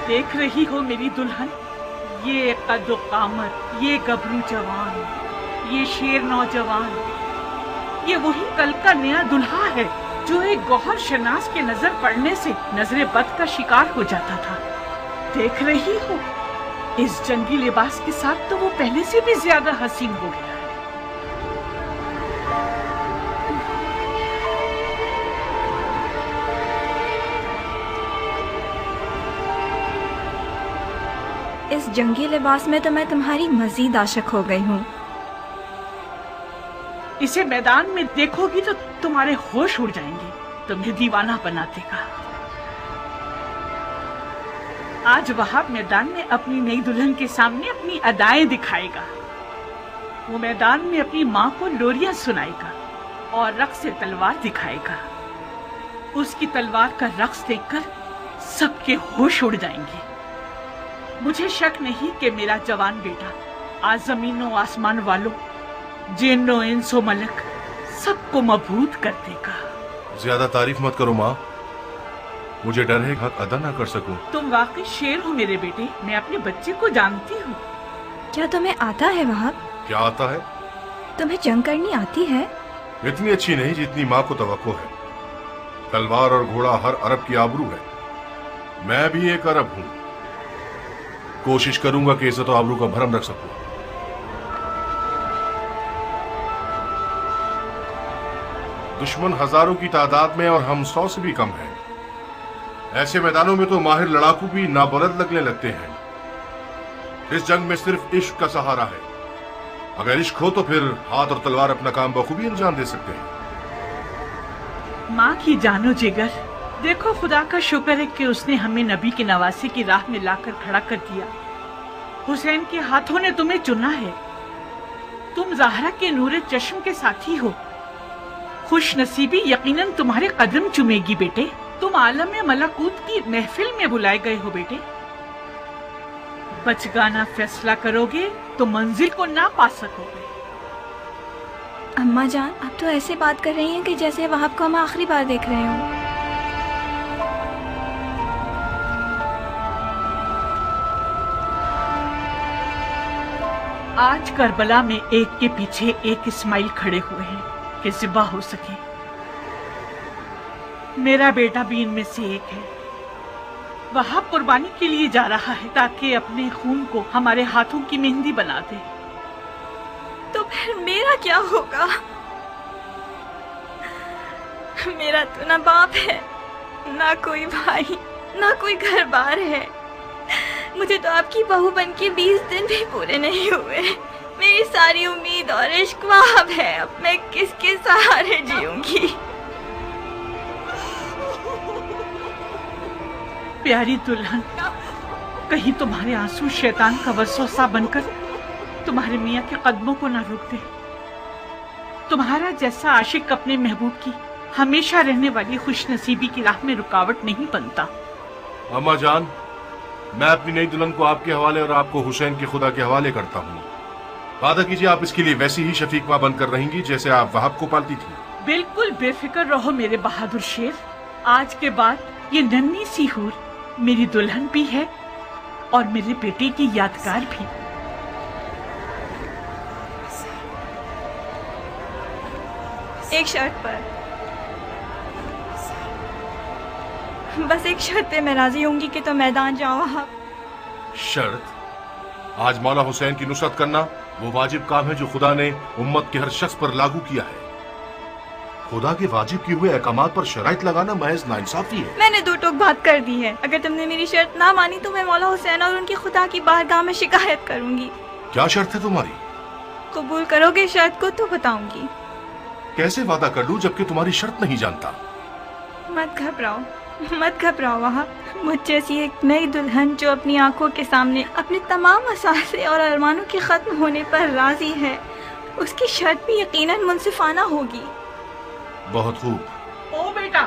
देख रही हो मेरी दुल्हन, ये कद्दो कामत, ये गबरू जवान, ये शेर नौजवान, ये वही कल का नया दुल्हा है जो एक गौहर शनास के नजर पड़ने से नजरे बद का शिकार हो जाता था। देख रही हो, इस जंगी लिबास के साथ तो वो पहले से भी ज्यादा हसीन हो गया। इस जंगी लिबास में तो मैं तुम्हारी मजीद आशिक हो गई हूँ। इसे मैदान में देखोगी तो तुम्हारे होश उड़ जाएंगे, तुम्हें दीवाना बना देगा। आज वहाब मैदान में अपनी नई दुल्हन के सामने अपनी अदाएं दिखाएगा। वो मैदान में अपनी माँ को लोरियां सुनाएगा और रक्स से तलवार दिखाएगा। उसकी तलवार का रक्स देखकर सबके होश उड़ जाएंगे। मुझे शक नहीं कि मेरा जवान बेटा आज जमीनों आसमान वालों, जिन्नो इंसो मलक सबको मबहूत कर देगा। ज्यादा तारीफ मत करो माँ, मुझे डर है हक अदा ना कर सकूं। तुम वाकई शेर हो मेरे बेटे, मैं अपने बच्चे को जानती हूँ। क्या तुम्हें आता है वहाब? क्या आता है? तुम्हें जंग करनी आती है? इतनी अच्छी नहीं जितनी माँ को तवक्को है। तलवार और घोड़ा हर अरब की आबरू है। मैं भी एक अरब हूँ। कोशिश करूंगा कि इज्जत और आबरू का भरम रख सकूं। दुश्मन हजारों की तादाद में और हम 100 से भी कम हैं। ऐसे मैदानों में तो माहिर लड़ाकू भी नाबलद लगने लगते हैं। इस जंग में सिर्फ इश्क का सहारा है। अगर इश्क हो तो फिर हाथ और तलवार अपना काम बखूबी अंजाम दे सकते हैं। माँ की जानो जिगर, देखो खुदा का शुक्र है कि उसने हमें नबी की नवासी की राह में लाकर खड़ा कर दिया। हुसैन के हाथों ने तुम्हें चुना है। तुम ज़हरा के नूरे चश्म के साथी हो। खुश नसीबी यकीनन तुम्हारे कदम चुमेगी बेटे। तुम आलम मलकूत की महफिल में बुलाए गए हो बेटे। बचगाना फैसला करोगे तो मंजिल को ना पा सकोगे। अम्मा जान, आप तो ऐसे बात कर रही हैं कि जैसे वहाब को हम आखिरी बार देख रहे हों। आज करबला में एक के पीछे एक इस्माइल खड़े हुए हैं कि ज़िबा हो सके। मेरा बेटा भी इनमें से एक है। वहाब कुर्बानी के लिए जा रहा है ताकि अपने खून को हमारे हाथों की मेहंदी बना दे। तो फिर मेरा क्या होगा? मेरा तो ना बाप है, ना कोई भाई, ना कोई घर बार है। मुझे तो आपकी बहू बन के 20 दिन भी पूरे नहीं हुए। मेरी सारी उम्मीद और इश्क वहाब है। अब मैं किसके सहारे जीऊंगी? प्यारी दुल्हन, कहीं तुम्हारे आंसू शैतान का वसवसा बनकर तुम्हारे मियाँ के कदमों को ना रोक दे। तुम्हारा जैसा आशिक अपने महबूब की हमेशा रहने वाली खुशनसीबी की राह में रुकावट नहीं बनता। अम्मा जान, मैं अपनी नई दुल्हन को आपके हवाले और आपको हुसैन के खुदा के हवाले करता हूँ। वादा कीजिए आप इसके लिए वैसी ही शफीक माँ बनकर रहेंगी जैसे आप वहाब को पालती थी। बिल्कुल बेफिक्र रहो मेरे बहादुर शेर। आज के बाद ये नन्ही सी हूर मेरी दुल्हन भी है और मेरे बेटे की यादगार भी। एक शर्त पर, बस एक शर्त पे मैं राजी होंगी कि तो मैदान जाओ आप। शर्त? आज मौला हुसैन की नुसरत करना वो वाजिब काम है जो खुदा ने उम्मत के हर शख्स पर लागू किया है। खुदा के वाजिब किए हुए अहकामात पर शराइत लगाना महज नाइंसाफी है। मैंने दो टोक बात कर दी है। अगर तुमने मेरी शर्त ना मानी तो मैं मौला हुसैन और उनकी खुदा की बारगाह में शिकायत करूंगी। क्या शर्त है तुम्हारी? कबूल करोगे शर्त को तो बताऊंगी। कैसे वादा कर लूं जबकि तुम्हारी शर्त नहीं जानता? मत घबराओ, मत घबराओ वहाब। मुझ जैसी एक नई दुल्हन जो अपनी आंखों के सामने अपने तमाम असासे और अरमानों के खत्म होने पर राजी है, उसकी शर्त भी यकीनन मुनसिफाना होगी। बहुत खूब। ओ बेटा,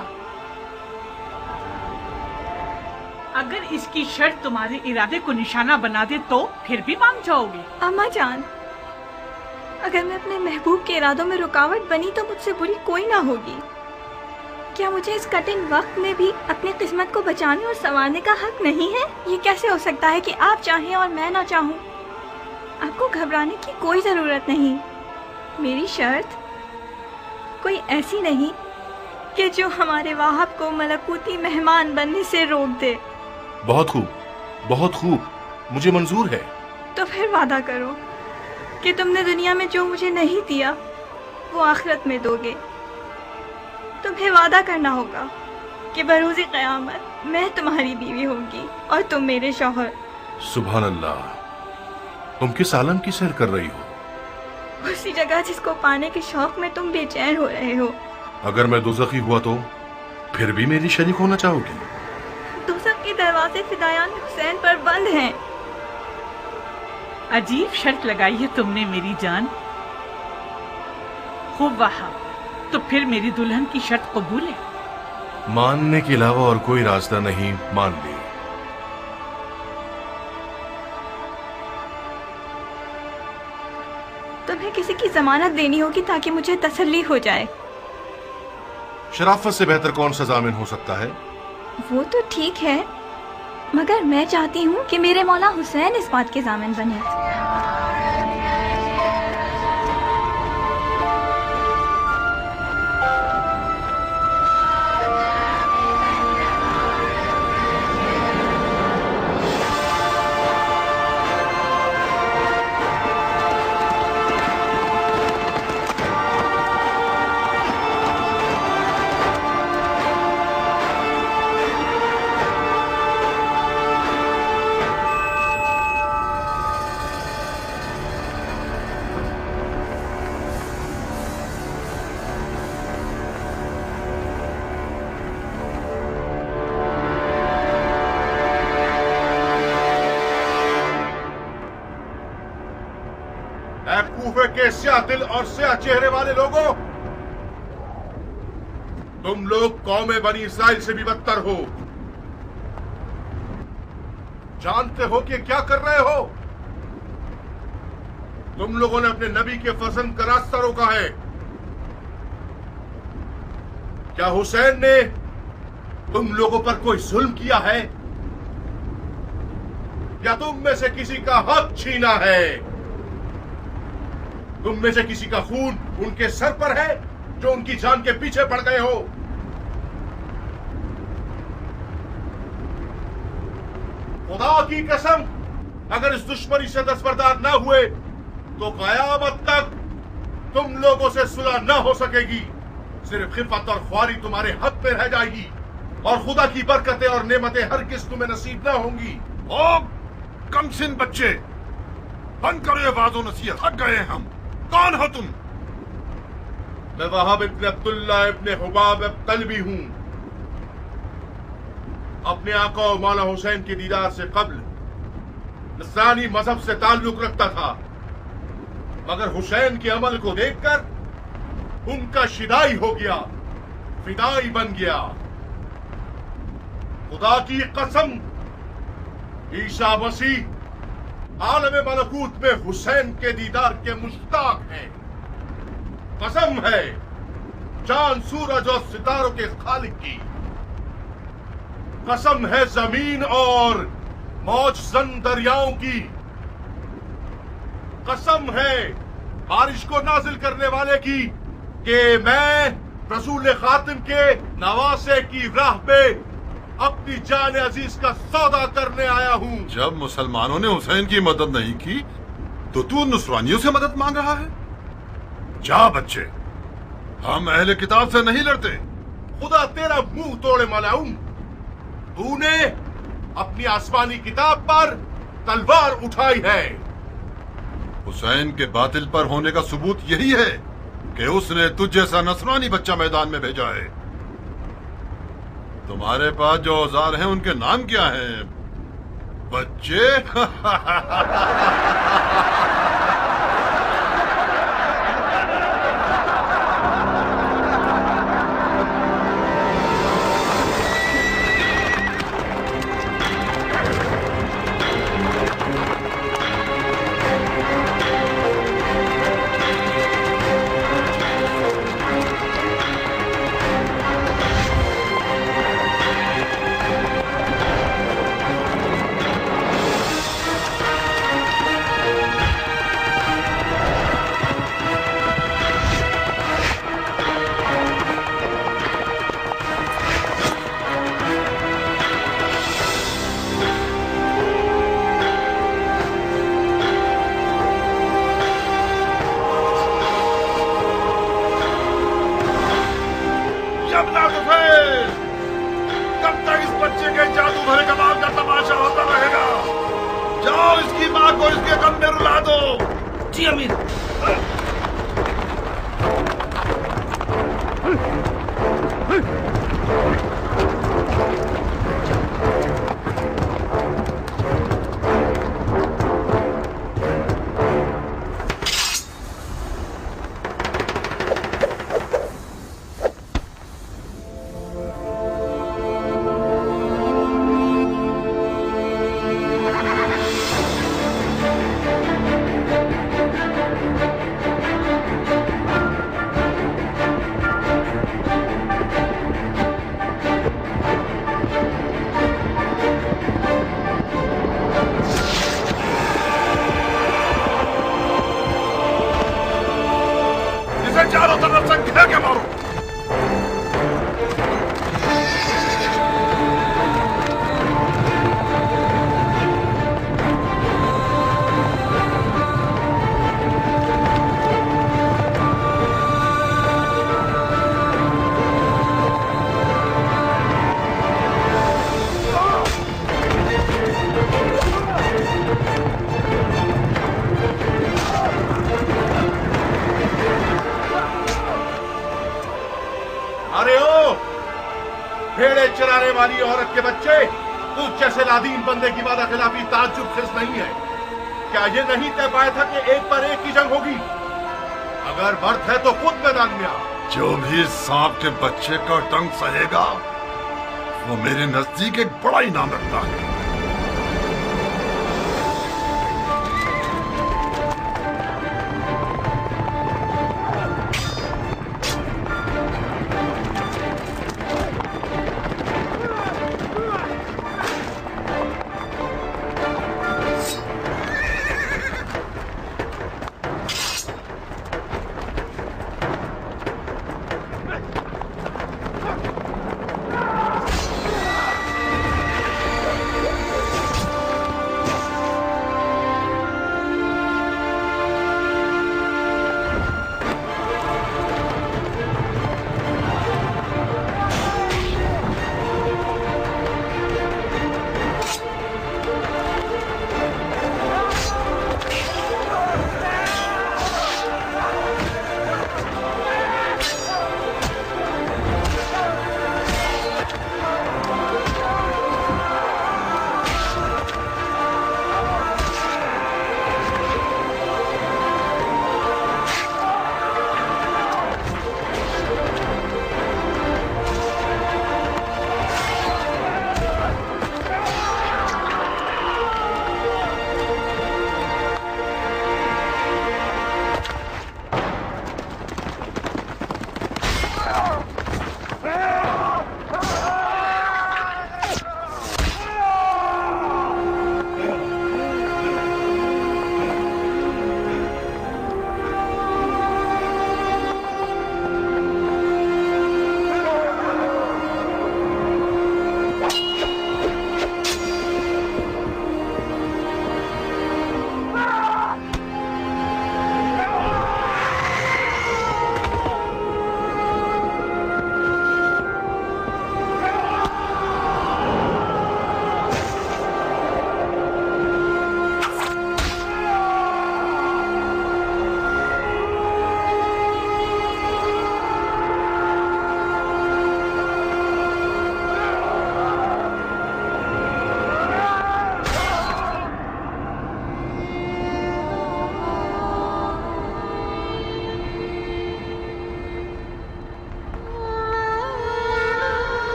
अगर इसकी शर्त तुम्हारे इरादे को निशाना बना दे तो फिर भी मान जाओगे? अम्मा जान, अगर मैं अपने महबूब के इरादों में रुकावट बनी तो मुझसे बुरी कोई ना होगी। क्या मुझे इस कठिन वक्त में भी अपनी किस्मत को बचाने और संवारने का हक नहीं है? ये कैसे हो सकता है कि आप चाहें और मैं ना चाहूँ? आपको घबराने की कोई ज़रूरत नहीं। मेरी शर्त कोई ऐसी नहीं कि जो हमारे वाहब को मलकूती मेहमान बनने से रोक दे। बहुत खूब, बहुत खूब, मुझे मंजूर है। तो फिर वादा करो कि तुमने दुनिया में जो मुझे नहीं दिया वो आखिरत में दोगे। तुम्हें वादा करना होगा कि बरोज़े क़यामत मैं तुम्हारी बीवी होगी और तुम मेरे शौहर। सुभान अल्लाह, तुम किस आलम की सैर कर रही हो? उसी जगह जिसको पाने के शौक में तुम बेचैन हो रहे हो। अगर मैं दोज़खी हुआ तो फिर भी मेरी शरीक होना चाहोगी? दोज़ख के दरवाजे फिदायान हुसैन पर बंद हैं। अजीब शर्त लगाई है तुमने मेरी जान। खूब वहाब, तो फिर मेरी दुल्हन की शर्त कबूल है? मानने के अलावा और कोई रास्ता नहीं, मान ली। तुम्हें किसी की जमानत देनी होगी ताकि मुझे तसल्ली हो जाए। शराफत से बेहतर कौन सा जामिन हो सकता है? वो तो ठीक है, मगर मैं चाहती हूँ कि मेरे मौला हुसैन इस बात के जामिन बने। कूफे के स्याह दिल और स्याह चेहरे वाले लोगों, तुम लोग कौमे बनी इसराइल से भी बदतर हो। जानते हो कि क्या कर रहे हो? तुम लोगों ने अपने नबी के फर्जंद का रास्ता रोका है। क्या हुसैन ने तुम लोगों पर कोई जुल्म किया है या तुम में से किसी का हक छीना है? तुम में से किसी का खून उनके सर पर है जो उनकी जान के पीछे पड़ गए हो? खुदा की कसम, अगर इस दुश्मनी से दस्तबरदार न हुए तो कयामत तक तुम लोगों से सुलह न हो सकेगी। सिर्फ खिफत और ख्वारी तुम्हारे हक पे रह जाएगी और खुदा की बरकतें और नेमतें हरगिज़ तुम्हें नसीब न होंगी। ओ कमसिन बच्चे, बंद करो ये वाज़ो नसीहत, थक गए हैं हम। कौन हो तुम? मैं वहाब इब्न अब्दुल्लाह इब्न हुबाब कल्बी हूं। अपने आका और मौला हुसैन के दीदार से कब्ल नसरानी मजहब से ताल्लुक रखता था, मगर हुसैन के अमल को देखकर उनका शिदाई हो गया, फिदाई बन गया। खुदा की कसम, ईसा मसीह आलम मलकूत में हुसैन के दीदार के मुश्ताक हैं। कसम है चांद सूरज और सितारों के खालिक की। कसम है जमीन और मौजजन दरियाओं की। कसम है बारिश को नाजिल करने वाले की कि मैं रसूल खातिम के नवासे की राह पे अपनी जान अजीज का सौदा करने आया हूँ। जब मुसलमानों ने हुसैन की मदद नहीं की तो तू नुसरानियों से मदद मांग रहा है? जा बच्चे, हम अहले किताब से नहीं लड़ते। खुदा तेरा मुंह तोड़े मलाऊं, तूने अपनी आसमानी किताब पर तलवार उठाई है। हुसैन के बातिल पर होने का सबूत यही है कि उसने तुझ जैसा नसरानी बच्चा मैदान में भेजा है। तुम्हारे पास जो औजार हैं उनके नाम क्या हैं बच्चे? कब तक इस बच्चे के जादू भरे कमाल का तमाशा होता रहेगा? जाओ इसकी माँ को इसके गम में रुला दो। जी अमीर। चारों तरफ से घेर के मारो। अरे ओ भेड़े चराने वाली औरत के बच्चे, तू जैसे लादीन बंदे की वादा खिलाफी ताज्जुब खिस नहीं है। क्या ये नहीं तय पाया था कि एक पर एक की जंग होगी? अगर बर्थ है तो खुद मैदान में आ। जो भी सांप के बच्चे का डंक सहेगा वो मेरे नजदीक एक बड़ा इनाम रखता है।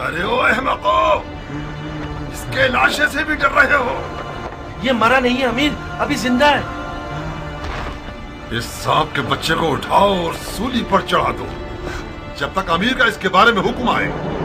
अरे ओ अहमको, इसके लाशे से भी डर रहे हो? ये मरा नहीं है अमीर, अभी जिंदा है। इस सांप के बच्चे को उठाओ और सूली पर चढ़ा दो, जब तक अमीर का इसके बारे में हुक्म आए।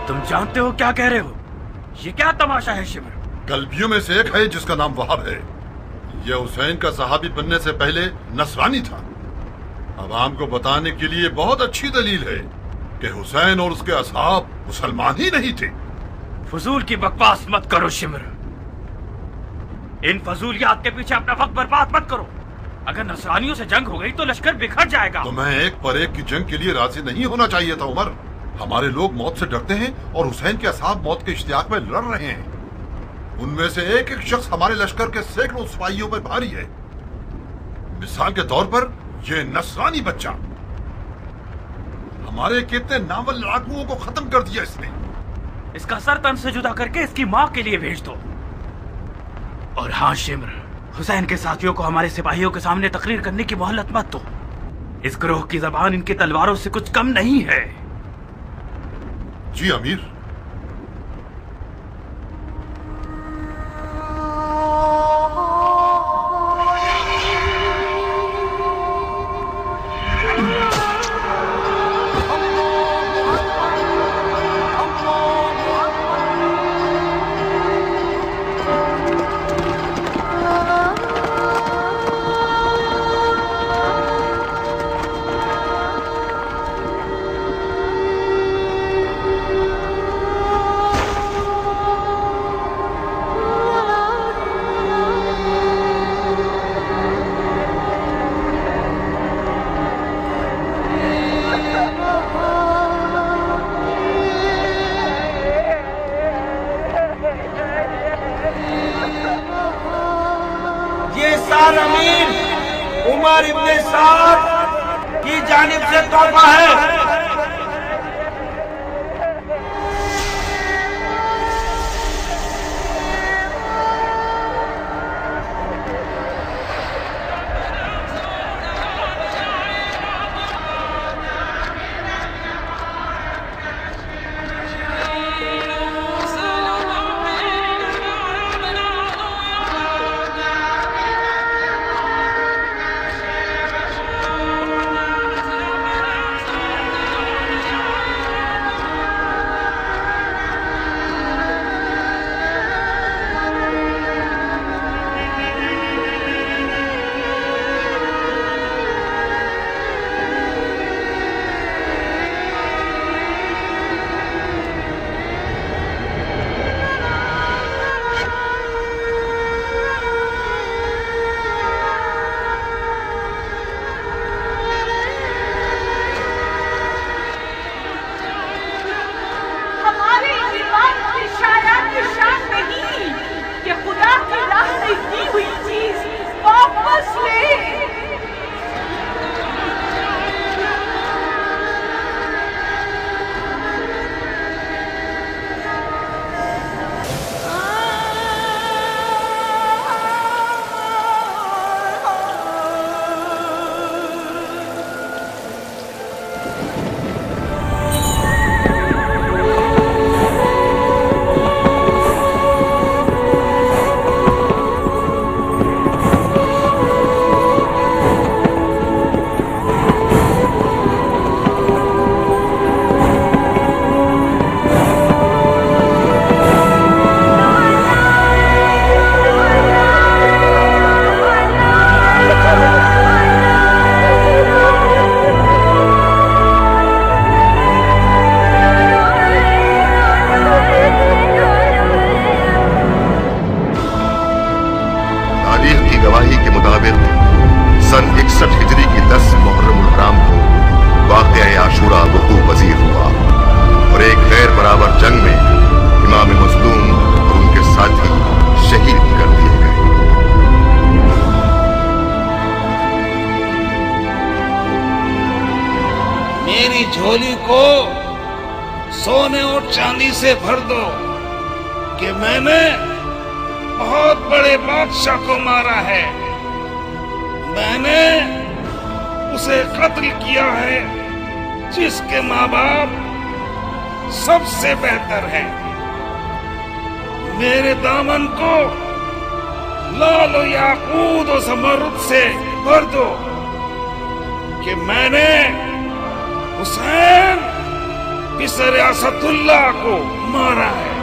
तुम जानते हो क्या कह रहे हो? ये क्या तमाशा है शिमर? कल्बियों में से एक है जिसका नाम वहाब है। यह हुसैन का सहाबी बनने से पहले नसरानी था। अवाम को बताने के लिए बहुत अच्छी दलील है कि हुसैन और उसके असहाब मुसलमान ही नहीं थे। फजूल की बकवास मत करो शिमर। इन फजूलियात के पीछे अपना वक्त बर्बाद मत करो। अगर नसरानियों से जंग हो गई तो लश्कर बिखर जाएगा। तो मैं एक पर एक की जंग के लिए राजी नहीं होना चाहिए था उमर। हमारे लोग मौत से डरते हैं और हुसैन के असहाब मौत के इश्तियाक में लड़ रहे हैं। उनमें से एक एक शख्स हमारे लश्कर के सैकड़ों सिपाहियों पर भारी है। मिसाल के तौर पर यह नसरानी बच्चा हमारे कितने नावल लड़ाकुओं को खत्म कर दिया इसने। इसका सर तन से जुदा करके इसकी माँ के लिए भेज दो। और हाँ शिमर, हुसैन के साथियों को हमारे सिपाहियों के सामने तकरीर करने की मोहलत मत दो। इस ग्रोह की जबान इनकी तलवारों से कुछ कम नहीं है। जी अमीर। अमीर उमर इब्ने साद की जानिब से तोहफा है। आमिर में सन 61 हिजरी की 10 मुहर्रम उल हराम को वाक़या आशूरा वक़ू पज़ीर हुआ और एक गैर बराबर जंग में इमाम मज़लूम और उनके साथी शहीद कर दिए गए। मेरी झोली को सोने और चांदी से भर दो कि मैंने बहुत बड़े बादशाह को मारा है। मैंने उसे कत्ल किया है जिसके माँ बाप सबसे बेहतर हैं। मेरे दामन को लाल और याकूत और ज़मरुद से भर दो कि मैंने हुसैन बिसर असदुल्लाह को मारा है।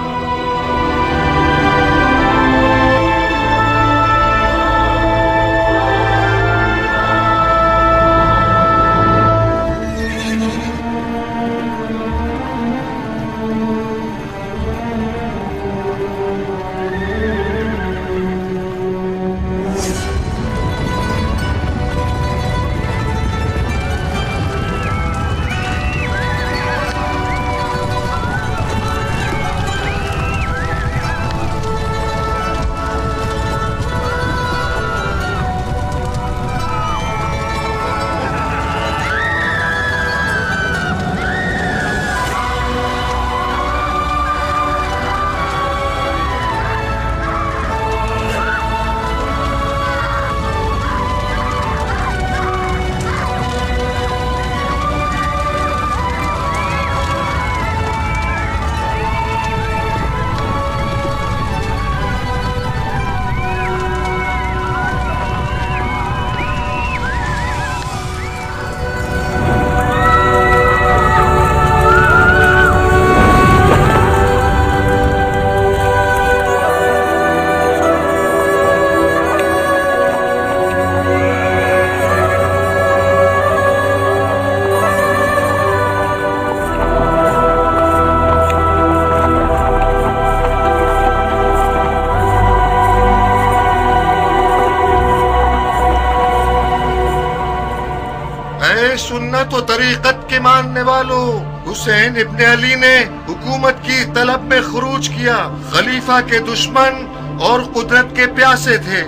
सुन्नत और तरीकत के मानने वालों, हुसैन इब्ने अली ने हुकूमत की तलब में खुरूज किया। खलीफा के दुश्मन और कुदरत के प्यासे थे,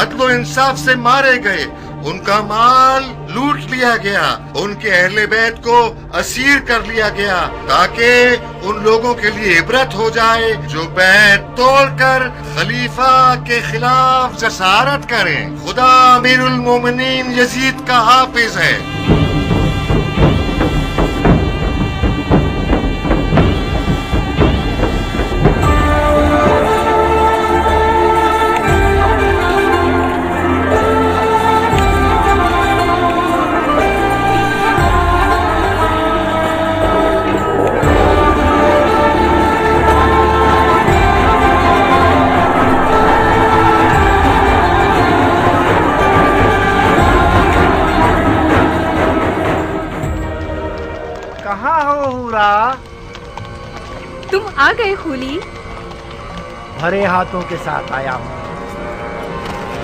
अदलो इंसाफ से मारे गए, उनका माल लूट लिया गया, उनके अहले बैत को असीर कर लिया गया ताकि उन लोगों के लिए इबरत हो जाए जो बैत तोड़कर खलीफा के खिलाफ जसारत करें। खुदा अमीरुल मोमिनीन यजीद का हाफिज है। तुम आ गए खूली? भरे हाथों के साथ आया हूँ,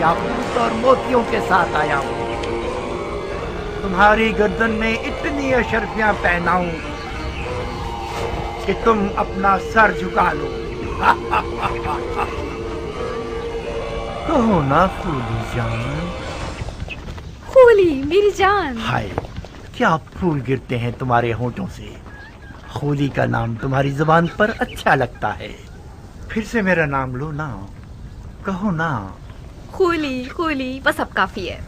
याकूत और मोतियों के साथ आया हूँ। तुम्हारी गर्दन में इतनी अशरफियां पहनाऊं कि तुम अपना सर झुका लो। कहो ना खूली जान। खूली मेरी जान। हाय, क्या फूल गिरते हैं तुम्हारे होठों से। खूली का नाम तुम्हारी जुबान पर अच्छा लगता है। फिर से मेरा नाम लो ना, कहो ना। खूली खूली बस अब काफी है।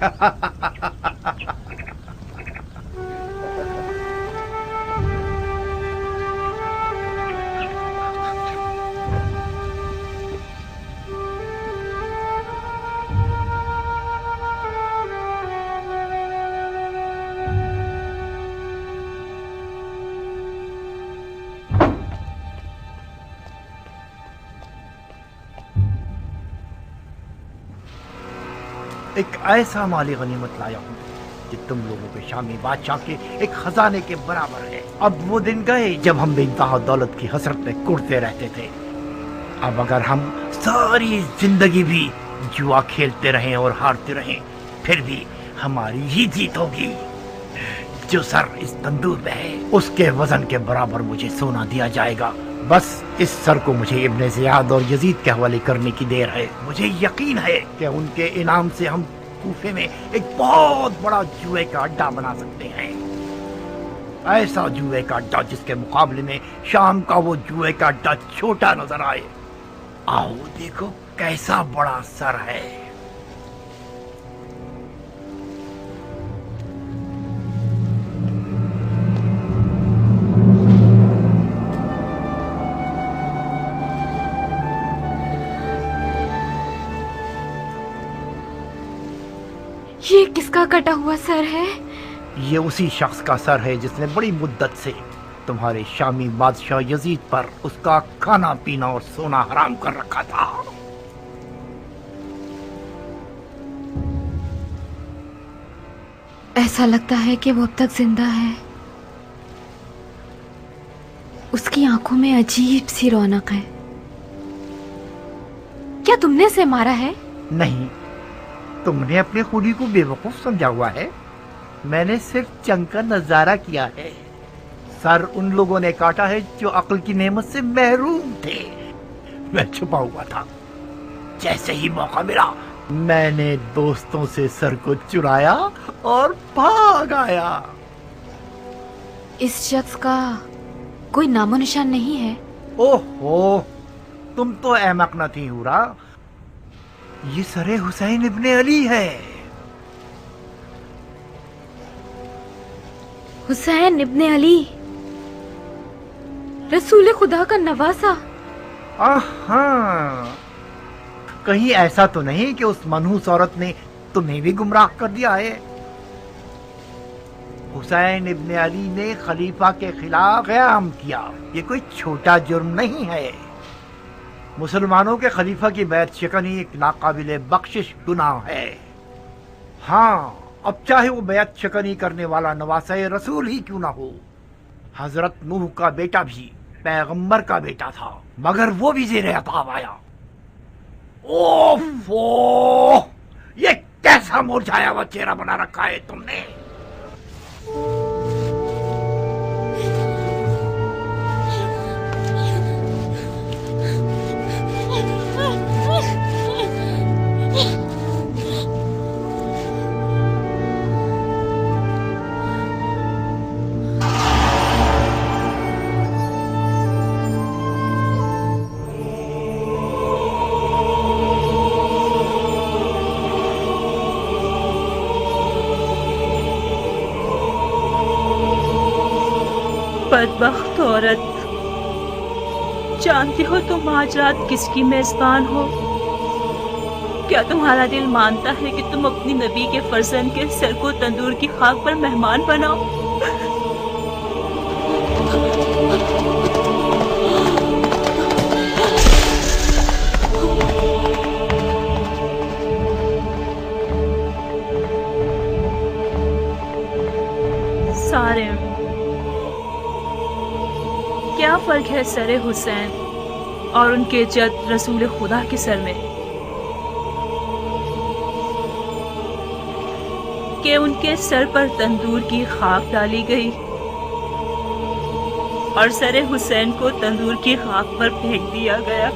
एक ऐसा माली गनीमत लाया हूँ कि तुम लोगों के शामी बादशाह के एक खजाने के बराबर है। अब वो दिन गए जब हम बेइंतहा दौलत की हसरत में कुड़ते रहते थे। अब अगर हम सारी जिंदगी भी जुआ खेलते रहें और हारते रहें फिर भी हमारी ही जीत होगी। जो सर इस तंदूर में है उसके वजन के बराबर मुझे सोना दिया जाएगा। बस इस सर को मुझे इब्ने ज़ियाद और यजीद के हवाले करने की देर है। मुझे यकीन है कि उनके इनाम से हम कूफे में एक बहुत बड़ा जुए का अड्डा बना सकते हैं। ऐसा जुए का अड्डा जिसके मुकाबले में शाम का वो जुए का अड्डा छोटा नजर आए। आओ देखो कैसा बड़ा सर है। ये किसका कटा हुआ सर है? ये उसी शख्स का सर है जिसने बड़ी मुद्दत से तुम्हारे शामी बादशाह यजीद पर उसका खाना पीना और सोना हराम कर रखा था। ऐसा लगता है कि वो अब तक जिंदा है। उसकी आंखों में अजीब सी रौनक है। क्या तुमने उसे मारा है? नहीं, तुमने अपने खूनी को बेवकूफ समझा हुआ है। मैंने सिर्फ जंग का नजारा किया है। सर उन लोगों ने काटा है जो अक्ल की नेमत से महरूम थे। मैं छुपा हुआ था। जैसे ही मौका मिला मैंने दोस्तों से सर को चुराया और भाग आया। इस शख्स का कोई नामो निशान नहीं है? ओहो, तुम तो अहमक न थी हुरा। ये सरे हुसैन इब्ने अली है। हुसैन इब्ने अली, रसूल खुदा का नवासा। कहीं ऐसा तो नहीं कि उस मनहूस औरत ने तुम्हें भी गुमराह कर दिया है? हुसैन इब्ने अली ने खलीफा के खिलाफ क़याम किया। ये कोई छोटा जुर्म नहीं है। मुसलमानों के खलीफा की बैत शिकनी एक नाकाबिले बख्शिश गुनाह है। हाँ, अब चाहे वो बैत शिकनी करने वाला नवासे रसूल ही क्यों ना हो। हजरत नूह का बेटा भी पैगंबर का बेटा था, मगर वो भी ज़ेरे अताब आया। ओफो, ये कैसा मुरझाया हुआ चेहरा बना रखा है तुमने। बदबख्त औरत, जानती हो तुम आज रात किसकी मेजबान हो? क्या तुम्हारा दिल मानता है कि तुम अपनी नबी के फर्जंद के सर को तंदूर की खाक पर मेहमान बनाओ? सारे क्या फर्क है सरे हुसैन और उनके जद रसूल खुदा के सर में कि उनके सर पर तंदूर की खाक डाली गई और सरे हुसैन को तंदूर की खाक पर फेंक दिया गया।